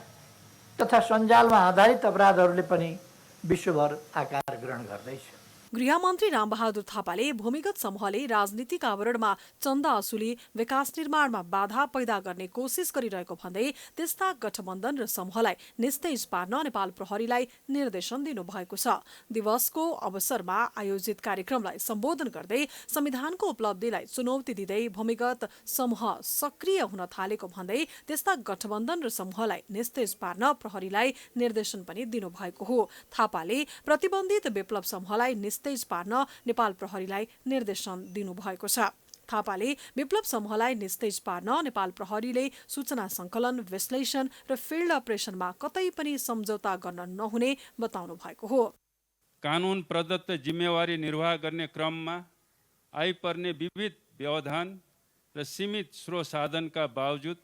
तथा सञ्जालमा आधारित अपराधहरूले पनि विश्वभर आकार ग्रहण गर्दैछ। गृहमन्त्री रामबहादुर थापाले भूमिगत समूहले राजनीतिक आवरणमा चन्दा असुली विकास निर्माणमा बाधा पैदा गर्ने कोसिस गरिरहेको भन्दै त्यस्ता गठबन्धन र समूहलाई निस्तेज पार्न नेपाल प्रहरीलाई निर्देशन दिनुभएको छ। दिवसको अवसरमा आयोजित कार्यक्रमलाई सम्बोधन गर्दै संविधानको उपलब्धिलाई चुनौती दिँदै भूमिगत समूह सक्रिय हुन थालेको भन्दै त्यस्ता गठबन्धन र समूहलाई निस्तेज पार्न प्रहरीलाई निर्देशन पनि दिनुभएको हो। थापाले प्रतिबन्धित विप्लव समूहलाई निस्तेज पार्न नेपाल प्रहरीलाई निर्देशन दिनुभएको छ। थापाले विप्लव समूहलाई निस्तेज पार्न नेपाल प्रहरीले सूचना संकलन, विश्लेषण र फिल्ड अपरेसनमा कतै पनि सम्झौता गर्न नहुने बताउनु भएको हो। कानून प्रदत्त जिम्मेवारी निर्वाह गर्ने क्रममा आइपर्ने विविध व्यवधान र सीमित स्रोत साधनका बावजुद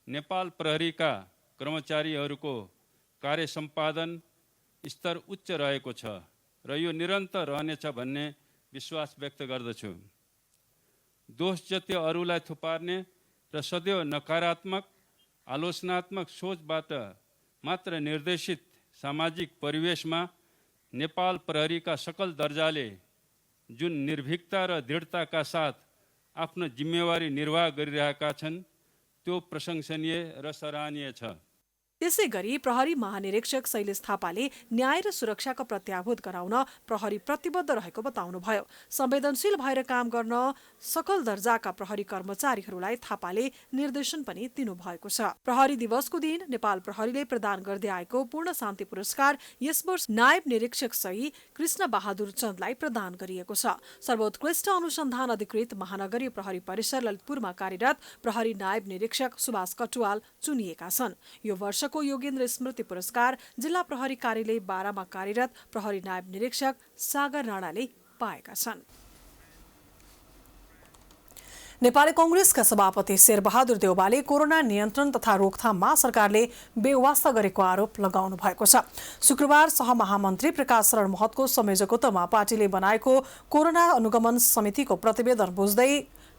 नेपाल प्रहरीका कर्मचारीहरूको कार्य सम्पादन स्तर उच्च रहेको छ र यो निरन्तर रहनेछ भन्ने विश्वास व्यक्त गर्दछु। दोष जति अरूलाई थुपार्ने र सदैव नकारात्मक आलोचनात्मक सोचबाट मात्र निर्देशित सामाजिक परिवेशमा नेपाल प्रहरीका सकल दर्जाले जुन निर्भीकता र दृढताका साथ आफ्नो जिम्मेवारी निर्वाह गरिरहेका छन् त्यो प्रशंसनीय र सराहनीय छ। त्यसै गरी प्रहरी महानिरीक्षक शैलेश थापाले न्याय र सुरक्षाको प्रत्याभूत गराउन प्रहरी प्रतिबद्ध रहेको बताउनुभयो। संवेदनशील भएर काम गर्न सकल दर्जाका प्रहरी कर्मचारीहरूलाई थापाले निर्देशन पनि दिनुभएको छ। प्रहरी दिवसको दिन नेपाल प्रहरीले प्रदान गर्दै आएको पूर्ण शान्ति पुरस्कार यस वर्ष नायब निरीक्षक सही कृष्ण बहादुर चन्दलाई प्रदान गरिएको छ। सर्वोत्कृष्ट अनुसन्धान अधिकृत महानगरीय प्रहरी परिसर ललितपुरमा कार्यरत प्रहरी नायब निरीक्षक सुभाष कटुवाल चुनिएका छन्। यो वर्ष को योगेन्द्र स्मृति पुरस्कार जिल्ला प्रहरी कार्यालय 12 मा कार्यरत प्रहरी नायब निरीक्षक सागर राणाले पाएका छन्। नेपाली कांग्रेसका सभापति शेरबहादुर देउवाले कोरोना नियन्त्रण तथा रोकथाममा सरकारले बेवास्ता गरेको आरोप लगाउनु भएको छ। शुक्रबार सहमहामन्त्री प्रकाश शरण महतको संयोजकत्वमा पार्टीले बनाएको कोरोना अनुगमन समितिको प्रतिवेदन बुझ्दै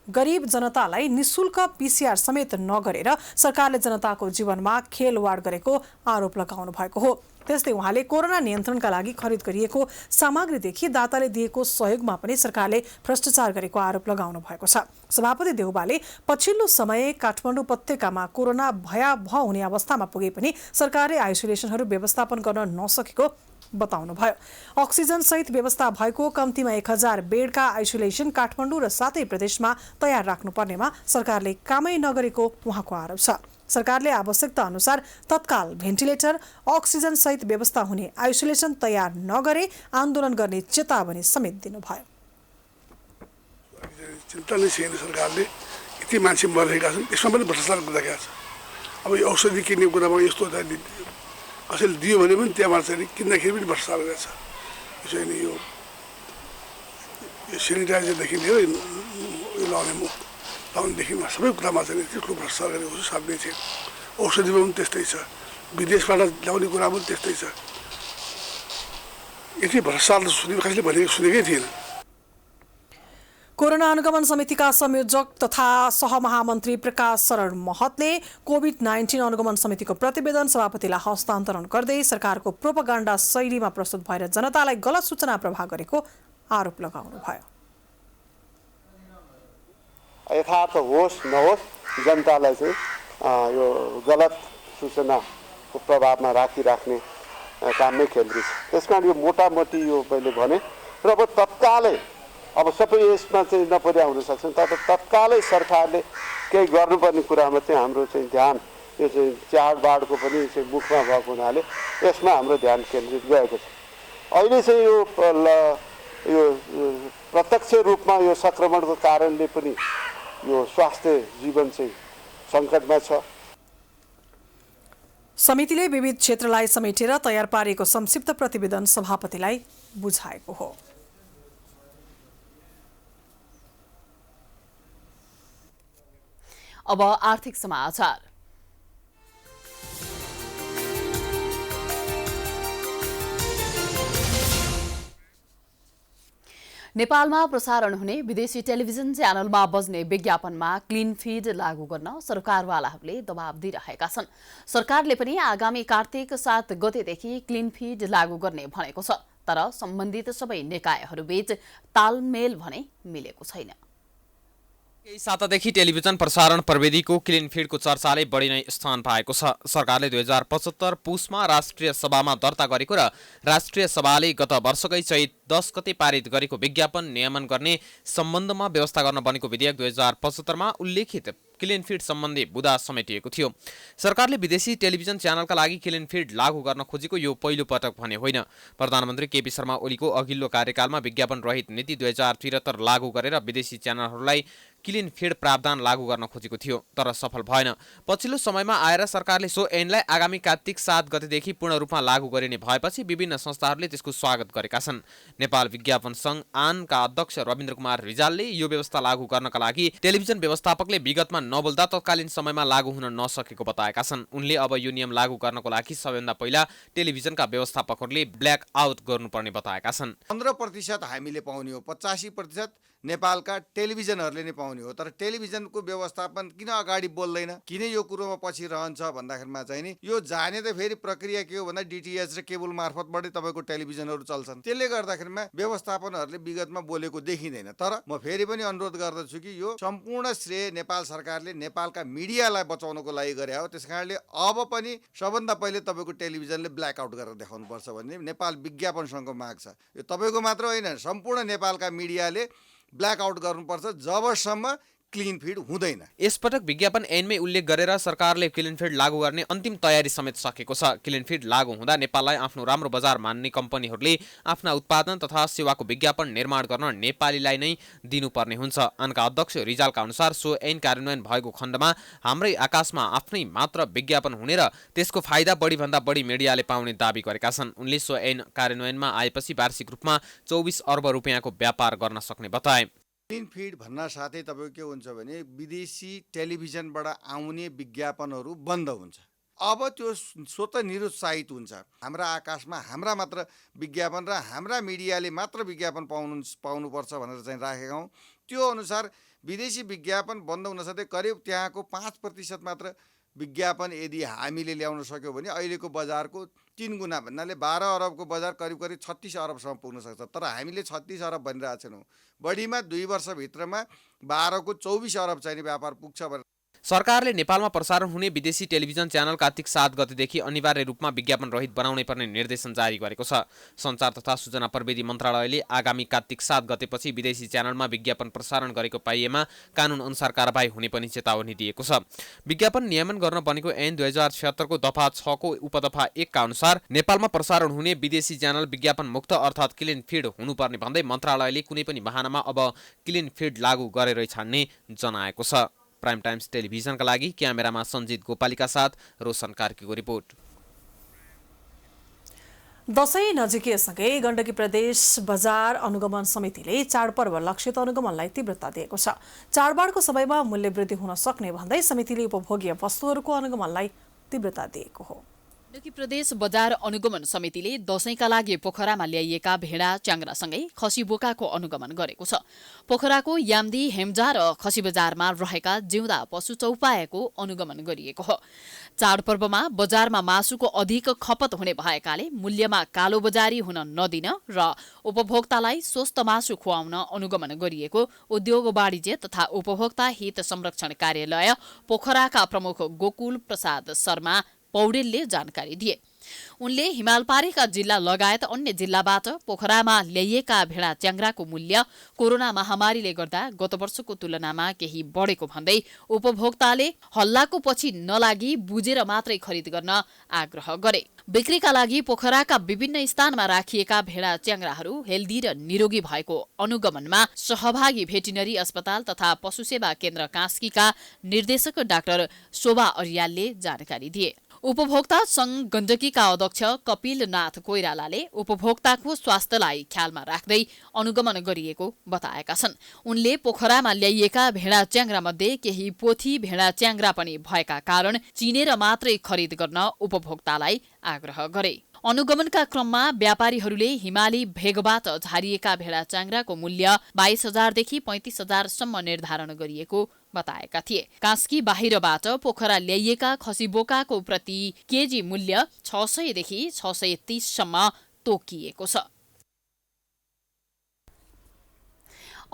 गरीब जनतालाई निशुल्क पीसीआर समेत नगरेर सरकारले जनताको जीवनमा खेलवाड गरेको आरोप लगाउनु भएको हो। त्यस्तै उहाँले कोरोना नियन्त्रणका लागि खरिद गरिएको सामग्रीदेखि दाताले दिएको सहयोगमा पनि सरकारले भ्रष्टाचार गरेको आरोप लगाउनु भएको छ। सभापति देउवाले पछिल्लो समय काठमाडौँ उपत्यकामा कोरोना भयावह हुने अवस्थामा पुगे पनि सरकारले आइसोलेसनहरू व्यवस्थापन गर्न नसकेको बताउनुभयो। अक्सिजन सहित व्यवस्था भएको कम्तीमा 1000 बेडका आइसोलेसन काठमाडौँ र सातै प्रदेशमा तयार राख्नुपर्नेमा सरकारले कामै नगरेको उहाँको आरोप छ। सरकारले आवश्यकता अनुसार तत्काल भेन्टिलेटर अक्सिजन सहित व्यवस्था हुने आइसोलेसन तयार नगरे आन्दोलन गर्ने चेतावनी समेत दिनुभयो। चिन्ता नै छैन, सरकारले यति मान्छे मरिरहेका छन्, त्यसमा पनि भ्रष्टाचार गरिरहेका छ। अब यो औषधि किन्ने कुरामा यस्तो कसैले दियो भने पनि त्यहाँबाट चाहिँ किन्दाखेरि पनि भ्रष्टाचार गरेछ। यसो नि यो सेनिटाइजरदेखि लिएर यो लाउने मुख लाउनेदेखि सबै कुरामा चाहिँ त्यस्तो भ्रष्टाचार गरेको छ, साध्यै छैन। औषधिमा पनि त्यस्तै छ, विदेशबाट ल्याउने कुरा पनि त्यस्तै छ। यति भ्रष्टाचार कसैले भनेको सुनेकै थिएन। कोरोना अनुगमन समितिका संयोजक तथा सहमहामन्त्री प्रकाश शरण महतले कोभिड-19 अनुगमन समितिको प्रतिवेदन सभापतिलाई हस्तान्तरण गर्दै सरकारको प्रोपगान्डा शैलीमा प्रस्तुत भएर जनतालाई गलत सूचना प्रवाह गरेको आरोप लगाउनुभयो। यथार्थ होस् नहोस् जनतालाई चाहिँ यो गलत सूचनाको प्रभावमा राख्ने काममै केन्द्रित छ। त्यसकारण यो मोटामोटी यो मैले भने र अब तत्कालै अब सबै यसमा चाहिँ नपरिया हुन सक्छन्, तर तत्कालै सरकारले केही गर्नुपर्ने कुरामा चाहिँ हाम्रो चाहिँ ध्यान यो चाहिँ चाडबाडको पनि चाहिँ मुखमा भएको हुनाले यसमा हाम्रो ध्यान केन्द्रित गएको छ। अहिले चाहिँ यो प्रत्यक्ष रूपमा यो सङ्क्रमणको कारणले पनि यो स्वास्थ्य जीवन चाहिँ सङ्कटमा छ। समितिले विविध क्षेत्रलाई समेटेर तयार पारेको संक्षिप्त प्रतिवेदन सभापतिलाई बुझाएको हो। अब आर्थिक समाचार। नेपालमा प्रसारण हुने विदेशी टेलिभिजन च्यानलमा बज्ने विज्ञापनमा क्लिन फिड लागू गर्न सरकारवालाहरूले दबाब दिइरहेका छन्। सरकारले पनि आगामी कार्तिक 7 गतेदेखि क्लिन फिड लागू गर्ने भनेको छ, तर सम्बन्धित सबै निकायहरूबीच तालमेल भने मिलेको छैन। केही सातादेखि टेलिभिजन प्रसारण प्रविधिको क्लिन फिडको चर्चाले बढी नै स्थान पाएको छ। सरकारले 2075 पुसमा राष्ट्रिय सभामा दर्ता गरेको र राष्ट्रिय सभाले गत वर्षकै चैत 10 गते पारित गरेको विज्ञापन नियमन गर्ने सम्बन्धमा व्यवस्था गर्न बनेको विधेयक 2075 मा उल्लेखित क्लिन फिड सम्बन्धी बुदा समेटिएको थियो। सरकारले विदेशी टेलिभिजन च्यानलका लागि क्लिन फिड लागू गर्न खोजेको यो पहिलो पटक भने होइन। प्रधानमन्त्री केपी शर्मा ओलीको अघिल्लो कार्यकालमा विज्ञापन रहित नीति 2073 लागू गरेर विदेशी च्यानलहरूलाई क्लिन फिड प्रावधान लागू गर्न खोजेको थियो, तर सफल भएन। पछिल्लो समयमा आएर सरकारले सो ऐनलाई आगामी कार्तिक 7 गतेदेखि पूर्ण रूपमा लागू गरिने भएपछि विभिन्न संस्थाहरूले त्यसको स्वागत गरेका छन्। नेपाल विज्ञापन सङ्घ आनका अध्यक्ष रविन्द्र कुमार रिजालले यो व्यवस्था लागू गर्नका लागि टेलिभिजन व्यवस्थापकले विगतमा नबोल्दा तत्कालीन समयमा लागू हुन नसकेको बताएका छन्। उनले अब यो नियम लागू गर्नको लागि सबैभन्दा पहिला टेलिभिजनका व्यवस्थापकहरूले ब्ल्याक आउट गर्नुपर्ने बताएका छन्। 15% हामीले पाउने हो, 85% नेपालका टेलिभिजनहरूले नै पाउने हो। तर टेलिभिजनको व्यवस्थापन किन अगाडि बोल्दैन, किन यो कुरोमा पछि रहन्छ भन्दाखेरिमा चाहिँ नि यो जाने त फेरि प्रक्रिया के हो भन्दा डिटिएच र केबल मार्फतबाटै तपाईँको टेलिभिजनहरू चल्छन्। त्यसले गर्दाखेरिमा व्यवस्थापनहरूले विगतमा बोलेको देखिँदैन। तर म फेरि पनि अनुरोध गर्दछु कि यो सम्पूर्ण श्रेय नेपाल सरकारले नेपालका मिडियालाई बचाउनको लागि गरे हो। त्यसकारणले अब पनि सबभन्दा पहिले तपाईँको टेलिभिजनले ब्ल्याकआउट गरेर देखाउनुपर्छ भन्ने नेपाल विज्ञापन सङ्घको माग छ। यो तपाईँको मात्र होइन, सम्पूर्ण नेपालका मिडियाले ब्ल्याकआउट गर्नुपर्छ जबसम्म क्लिन फिड हुँदैन। यसपटक विज्ञापन ऐनमै उल्लेख गरेर सरकारले क्लिन फिड लागू गर्ने अन्तिम तयारी समेत सकेको छ। क्लिन फिड लागू हुँदा नेपाललाई आफ्नो राम्रो बजार मान्ने कम्पनीहरूले आफ्ना उत्पादन तथा सेवाको विज्ञापन निर्माण गर्न नेपालीलाई नै दिनुपर्ने हुन्छ। अनका अध्यक्ष रिजालका अनुसार सो ऐन कार्यान्वयन भएको खण्डमा हाम्रै आकाशमा आफ्नै मात्र विज्ञापन हुने र त्यसको फाइदा बढीभन्दा बढी मिडियाले पाउने दावी गरेका छन्। उनले सो ऐन कार्यान्वयनमा आएपछि वार्षिक रूपमा 24 अर्ब रुपियाँको व्यापार गर्न सक्ने बताए। क्लिन फिड भन्न साथै तपाईँको के हुन्छ भने विदेशी टेलिभिजनबाट आउने विज्ञापनहरू बन्द हुन्छ। अब त्यो स्वतः निरुत्साहित हुन्छ। हाम्रा आकाशमा हाम्रा मात्र विज्ञापन र हाम्रा मिडियाले मात्र विज्ञापन पाउनुपर्छ भनेर चाहिँ राखेका हौँ। त्यो अनुसार विदेशी विज्ञापन बन्द हुन साथै करिब त्यहाँको 5% मात्र विज्ञापन यदि हामीले ल्याउन सक्यौँ भने अहिलेको बजारको 3 गुणा भन्नाले 12 अरबको बजार करिब 36 अरबसम्म पुग्न सक्छ। तर हामीले 36 अरब भनिरहेको छैनौँ, बढीमा 2 वर्षभित्रमा 12 को 24 अरब चाहिने व्यापार पुग्छ भनेर। सरकारले नेपालमा प्रसारण हुने विदेशी टेलिभिजन च्यानल कार्तिक 7 गतेदेखि अनिवार्य रूपमा विज्ञापन रहित बनाउनै पर्ने निर्देशन जारी गरेको छ। सञ्चार तथा सूचना प्रविधि मन्त्रालयले आगामी कार्तिक 7 गतेपछि विदेशी च्यानलमा विज्ञापन प्रसारण गरेको पाइएमा कानुन अनुसार कारबाही हुने पनि चेतावनी दिएको छ। विज्ञापन नियमन गर्न बनेको ऐन 2076 को दफा 6 को उपदफा 1 का अनुसार नेपालमा प्रसारण हुने विदेशी च्यानल विज्ञापन मुक्त अर्थात् क्लिन फिड हुनुपर्ने भन्दै मन्त्रालयले कुनै पनि बहानामा अब क्लिन फिड लागू गरेरै छान्ने जनाएको छ। प्राइम टाइम्स टेलिभिजनका लागि क्यामेरामा सञ्जित गोपालीका साथ रोशन कार्कीको रिपोर्ट। दशैं नजिकिएसँगै गण्डकी प्रदेश बजार अनुगमन समितिले चाडपर्व लक्षित अनुगमनलाई तीव्रता दिएको छ। चाडबाडको समयमा मूल्य वृद्धि हुन सक्ने भन्दै समितिले उपभोग्य वस्तुहरूको अनुगमनलाई तीव्रता दिएको हो। गण्डकी प्रदेश बजार अनुगमन समितिले दशैंका लागि पोखरामा ल्याइएका भेडा च्याङ्रासँगै खसी बोकाको अनुगमन गरेको छ। पोखराको याम्दी हेम्जा र खसी बजारमा रहेका जिउँदा पशु चौपायाको अनुगमन गरिएको हो। चाडपर्वमा बजारमा मासुको अधिक खपत हुने भएकाले मूल्यमा कालोबजारी हुन नदिन र उपभोक्तालाई स्वस्थ मासु खुवाउन अनुगमन गरिएको उद्योग वाणिज्य तथा उपभोक्ता हित संरक्षण कार्यालय पोखराका प्रमुख गोकुल प्रसाद शर्मा पौडेलले जानकारी दिए। उनले हिमालपारेका जिल्ला लगायत अन्य जिल्लाबाट पोखरामा ल्याइएका भेडा च्याङ्राको मूल्य कोरोना महामारीले गर्दा गत वर्षको तुलनामा केही बढेको भन्दै उपभोक्ताले हल्लाको पछि नलागी बुझेर मात्रै खरिद गर्न आग्रह गरे। बिक्रीका लागि पोखराका विभिन्न स्थानमा राखिएका भेडा च्याङ्राहरू हेल्दी र निरोगी भएको अनुगमनमा सहभागी भेटिनरी अस्पताल तथा पशु सेवा केन्द्र कास्कीका निर्देशक डाक्टर शोभा अर्यालले जानकारी दिए। उपभोक्ता संघ गण्डकीका अध्यक्ष कपिल नाथ कोइरालाले उपभोक्ताको स्वास्थ्यलाई ख्यालमा राख्दै अनुगमन गरिएको बताएका छन्। उनले पोखरामा ल्याइएका भेडा च्याङ्रा मध्ये केही पोथी भेडा च्याङ्रा पनि भएका कारण चिनेर मात्रै खरिद गर्न उपभोक्तालाई आग्रह गरे। अनुगमनका क्रममा व्यापारीहरूले हिमाली भेगबाट झारिएका भेडा च्याङ्राको मूल्य 22,000 देखि 35,000 सम्म निर्धारण गरिएको बताएका थिए। कास्की बाहिरबाट पोखरा ल्याइएका खसी बोकाको प्रति केजी मूल्य 600 देखि 630 सम्म तोकिएको छ।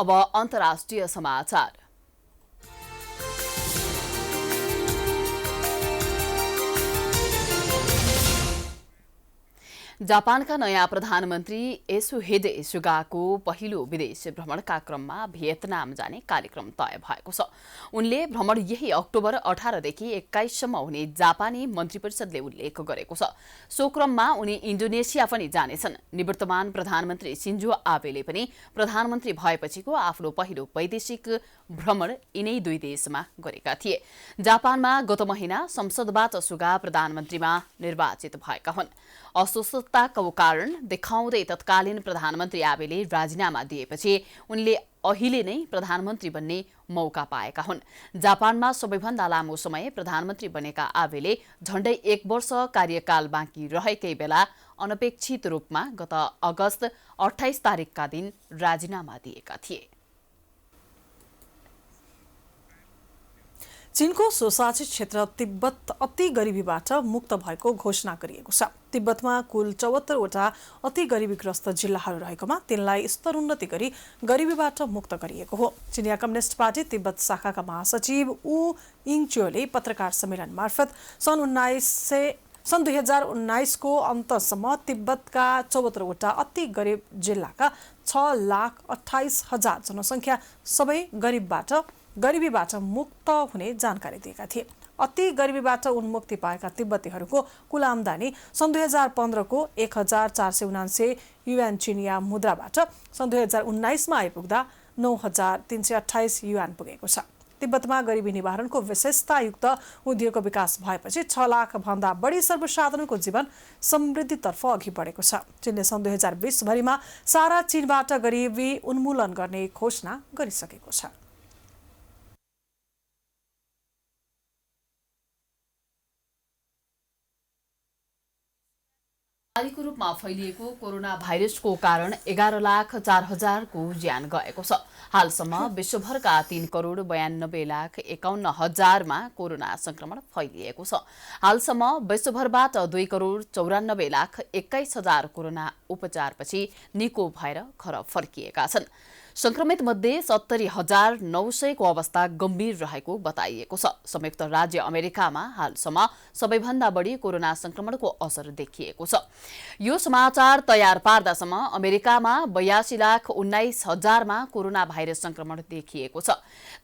अब अन्तर्राष्ट्रिय समाचार। जापानका नयाँ प्रधानमन्त्री यसुहिदे सुगाको पहिलो विदेश भ्रमणका क्रममा भियतनाम जाने कार्यक्रम तय भएको छ। उनले भ्रमण यही अक्टोबर 18 देखि 21 सम्म हुने जापानी मन्त्री परिषदले उल्लेख गरेको छ। सो क्रममा उनी इन्डोनेसिया पनि जानेछन्। निवर्तमान प्रधानमन्त्री सिन्जो आबेले पनि प्रधानमन्त्री भएपछिको आफ्नो पहिलो वैदेशिक भ्रमण यिनै दुई देशमा गरेका थिए। जापानमा गत महिना संसदबाट सुगा प्रधानमन्त्रीमा निर्वाचित भएका हुन्। अस्वस्थताको कारण देखाउँदै तत्कालीन प्रधानमन्त्री आबेले राजीनामा दिएपछि उनले अहिले नै प्रधानमन्त्री बन्ने मौका पाएका हुन्। जापानमा सबैभन्दा लामो समय प्रधानमन्त्री बनेका आबेले झण्डै 1 वर्ष कार्यकाल बाँकी रहेकै बेला अनपेक्षित रूपमा गत अगस्त 28 तारिकका दिन राजीनामा दिएका थिए। चीनको स्वशासित क्षेत्र तिब्बत अति गरिबीबाट मुक्त भएको घोषणा गरिएको छ। तिब्बतमा कुल 74 वटा अति गरिबीग्रस्त जिल्लाहरू रहेकोमा तिनलाई स्तरोन्नति गरी गरिबीबाट मुक्त गरिएको हो। चिनिया कम्युनिस्ट पार्टी तिब्बत शाखाका महासचिव ऊ इङच्योले पत्रकार सम्मेलन मार्फत सन् 2019 को अन्तसम्म तिब्बतका 74 वटा अति गरिब जिल्लाका 6,28,000 जनसङ्ख्या सबै गरिबीबाट मुक्त हुने जानकारी दिएका थिए। अति गरिबीबाट उन्मुक्ति पाएका तिब्बतीहरूको कुल आम्दानी सन् 2015 को 1,479 युएन चिनिया मुद्राबाट सन् 2019 मा आइपुग्दा 9,328 युएन पुगेको छ। तिब्बतमा गरिबी निवारणको विशेषतायुक्त उद्योगको विकास भएपछि 6 लाख भन्दा बढी सर्वसाधारणको जीवन समृद्धितर्फ अघि बढेको छ। चीनले सन् 2020 भरिमा सारा चीनबाट गरिबी उन्मूलन गर्ने घोषणा गरिसकेको छ। को रूपमा फैलिएको कोरोना भाइरसको कारण 11,04,000 को ज्यान गएको छ। हालसम्म विश्वभरका 3,92,51,000 मा कोरोना संक्रमण फैलिएको छ। हालसम्म विश्वभरबाट 2,94,21,000 कोरोना उपचारपछि निको भएर घर फर्किएका छन्। संक्रमित मध्ये 70,900 को अवस्था गम्भीर रहेको बताइएको छ। संयुक्त राज्य अमेरिकामा हालसम्म सबैभन्दा बढी कोरोना संक्रमणको असर देखिएको छ। यो समाचार तयार पार्दासम्म अमेरिकामा 82,19,000मा कोरोना भाइरस संक्रमण देखिएको छ।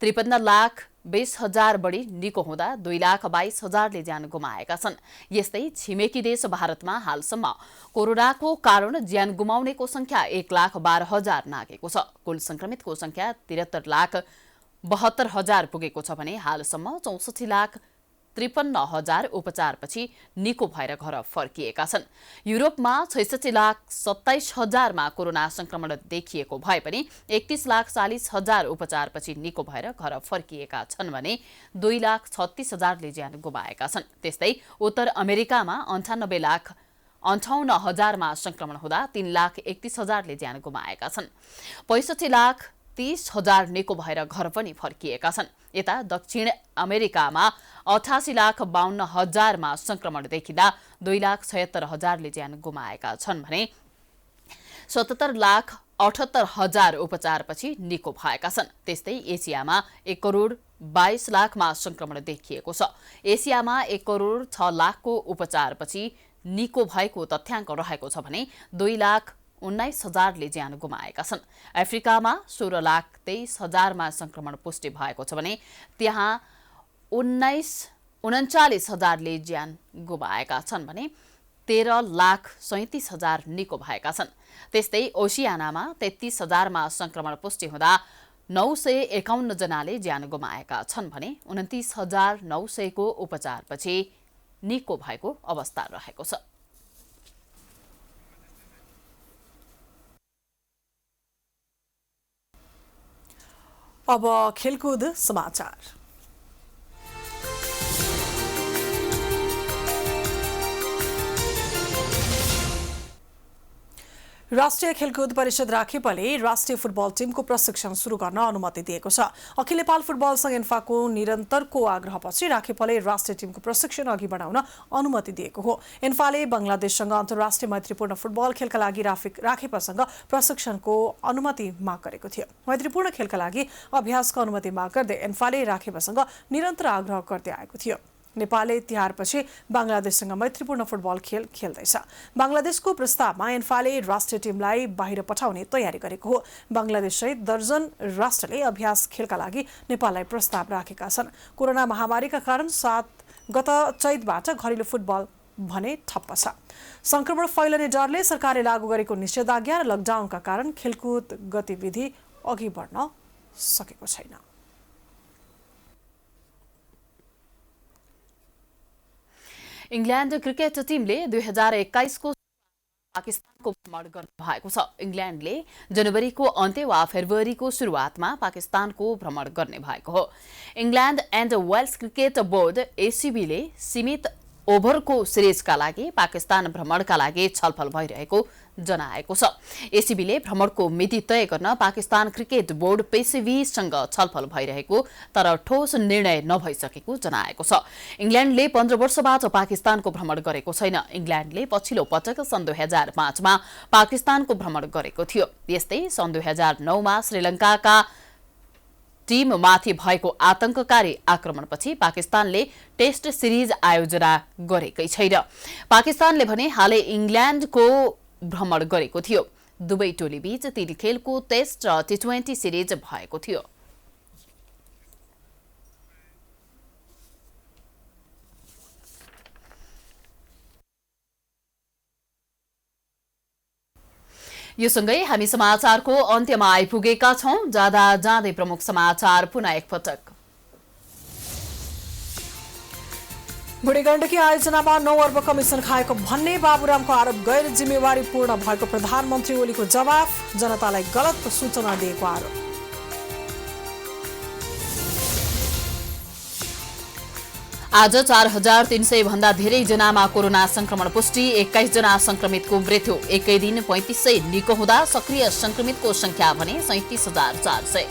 53,20,000 बढी निको हुँदा 2,22,000ले ज्यान गुमाएका छन्। यस्तै छिमेकी देश भारतमा हालसम्म कोरोनाको कारण ज्यान गुमाउनेको संख्या 1,12,000 नागेको छ। कुल संक्रमितको संख्या 73,72,000 पुगेको छ भने हालसम्म 64,53,000 उपचारपछि निको भएर घर फर्किएका छन्। युरोपमा 66,27,000मा कोरोना संक्रमण देखिएको भए पनि 31,40,000 उपचारपछि निको भएर घर फर्किएका छन् भने 2,36,000ले ज्यान गुमाएका छन्। त्यस्तै उत्तर अमेरिकामा 98,58,000मा संक्रमण हुँदा 3,31,000ले ज्यान गुमाएका छन्। 65,30,000 निको भएर घर पनि फर्किएका छन्। यता दक्षिण अमेरिकामा 88,52,000मा संक्रमण देखिँदा 2,76,000ले ज्यान गुमाएका छन् भने 77,78,000 उपचारपछि निको भएका छन्। त्यस्तै एसियामा 1,22,00,000मा संक्रमण देखिएको छ। एसियामा 1,06,00,000को उपचारपछि निको भएको तथ्याङ्क रहेको छ भने 2,19,000ले ज्यान गुमाएका छन्। अफ्रिकामा 16,23,000मा संक्रमण पुष्टि भएको छ भने त्यहाँ 39,000ले ज्यान गुमाएका छन् भने 13,37,000 निको भएका छन्। त्यस्तै ओसियानामा 33,000मा संक्रमण पुष्टि हुँदा 951 जनाले ज्यान गुमाएका छन् भने 29,900 को उपचारपछि निको भएको अवस्था रहेको छ। अब खेलकुद समाचार। राष्ट्रिय खेलकुद परिषद राखेपले राष्ट्रिय फुटबल टिमको प्रशिक्षण सुरु गर्न अनुमति दिएको छ। अखिल नेपाल फुटबल संघ एन्फाको निरन्तरको आग्रहपछि राखेपले राष्ट्रिय टिमको प्रशिक्षण अघि बढाउन अनुमति दिएको हो। एन्फाले बंगलादेशसँग अन्तर्राष्ट्रिय मैत्रीपूर्ण फुटबल खेलका लागि राखेपसँग प्रशिक्षणको अनुमति माग गरेको थियो। मैत्रीपूर्ण खेलका लागि अभ्यासको अनुमति माग गर्दै एन्फाले राखेपसँग निरन्तर आग्रह गर्दै आएको थियो। नेपालले तिहारपछि बंगलादेशसँग मैत्रीपूर्ण फुटबल खेल खेल्दैछ। बंगलादेशको प्रस्तावमा एन्फाले राष्ट्रिय टिमलाई बाहिर पठाउने तयारी गरेको हो। बंगलादेशसहित दर्जन राष्ट्रले अभ्यास खेलका लागि नेपाललाई प्रस्ताव राखेका छन्। कोरोना महामारीका कारण गत चैतबाट घरेलु फुटबल भने ठप्प छ। संक्रमण फैलने डरले सरकारले लागू गरेको निषेधाज्ञा र लकडाउनका कारण खेलकुद गतिविधि अघि बढ्न सकेको छैन। इङ्ल्यान्ड क्रिकेट टिमले 2021 को पाकिस्तानको भ्रमण गर्नु भएको छ। इङ्ल्यान्डले जनवरीको अन्त्य वा फेब्रुअरीको सुरुवातमा पाकिस्तानको भ्रमण गर्ने भएको हो। England and Wales cricket board एसीबीले सीमित ओभरको सिरिजका लागि पाकिस्तान भ्रमणका लागि छलफल भइरहेको जनाएको छ। एसीबीले भ्रमणको मिति तय गर्न पाकिस्तान क्रिकेट बोर्ड पेसिबीसँग छलफल भइरहेको तर ठोस निर्णय नभइसकेको जनाएको छ। इङ्ल्यान्डले 15 वर्षबाट पाकिस्तानको भ्रमण गरेको छैन। इङ्ल्यान्डले पछिल्लो पटक सन् 2005मा पाकिस्तानको भ्रमण गरेको थियो। यस्तै सन् 2009मा श्रीलङ्काका टिममाथि भएको आतंककारी आक्रमणपछि पाकिस्तानले टेस्ट सिरिज आयोजना गरेकै छैन। पाकिस्तानले भने हालै इङ्ल्यान्डको भ्रमण गरेको थियो। दुवै टोलीबीच 3 खेलको टेस्ट र T20 सिरिज भएको थियो। यो सँगै हामी समाचारको अन्त्यमा आइपुगेका छौं। जाँदा जाँदै प्रमुख समाचार पुनः एकपटक। बुढीगण्डकी आयोजनामा 9 अर्ब कमिसन खाएको भन्ने बाबुरामको आरोप गैर जिम्मेवारी पूर्ण भएको प्रधानमन्त्री ओलीको जवाफ। जनतालाई गलत सूचना दिएको आरोप। आज 4,300 भन्दा धेरै जनामा कोरोना संक्रमण पुष्टि। 21 जना संक्रमितको मृत्यु। एकै दिन 3500 निको हुँदा सक्रिय संक्रमितको संख्या भने 37,400।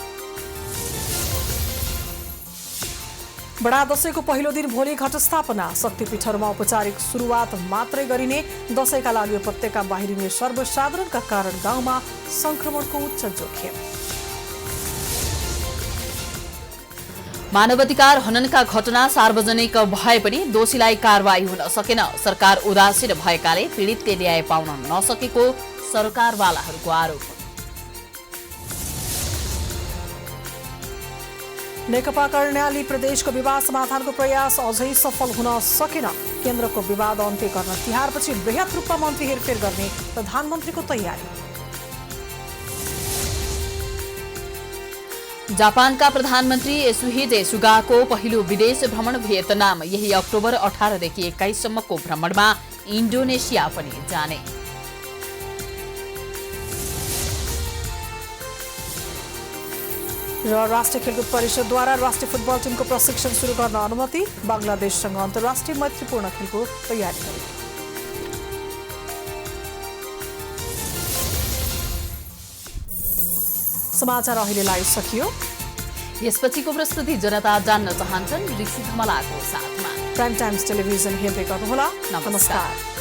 बडा दशैंको पहिलो दिन भोलि घटस्थापना। शक्तिपीठहरूमा औपचारिक सुरुवात मात्रै गरिने। दशैंका लागि उपत्यका बाहिरिने सर्वसाधारणका कारण गाउँमा संक्रमणको उच्च जोखिम। मानवाधिकार हननका घटना सार्वजनिक भए पनि दोषीलाई कारवाही हुन सकेन। सरकार उदासीन भएकाले पीडितले न्याय पाउन नसकेको सरकारवालाहरूको आरोप। नेकपा कर्णाली प्रदेशको विवाद समाधानको प्रयास अझै सफल हुन सकेन। केन्द्रको विवाद अन्त्य गर्न तिहारपछि बृहत रूपमा मन्त्री हेरफेर गर्ने प्रधानमन्त्रीको तयारी। जापानका प्रधानमन्त्री यसुहिदे सुगाको पहिलो विदेश भ्रमण भियतनाम। यही अक्टोबर 18 देखि 21 सम्मको भ्रमणमा इन्डोनेसिया पनि जाने। र राष्ट्रिय खेलकुद परिषदद्वारा राष्ट्रिय फुटबल टिमको प्रशिक्षण सुरु गर्न अनुमति। बङ्गलादेशसँग अन्तर्राष्ट्रिय मैत्रीपूर्ण खेलको तयारी गरे। समाचार अहिलेलाई सकियो। यसपछिको प्रस्तुति जनता जान्न चाहन्छन् ऋषि धमलाको साथमा। प्राइम टाइम्स टेलिभिजन हेर्दै गर्नुहोला। नमस्कार।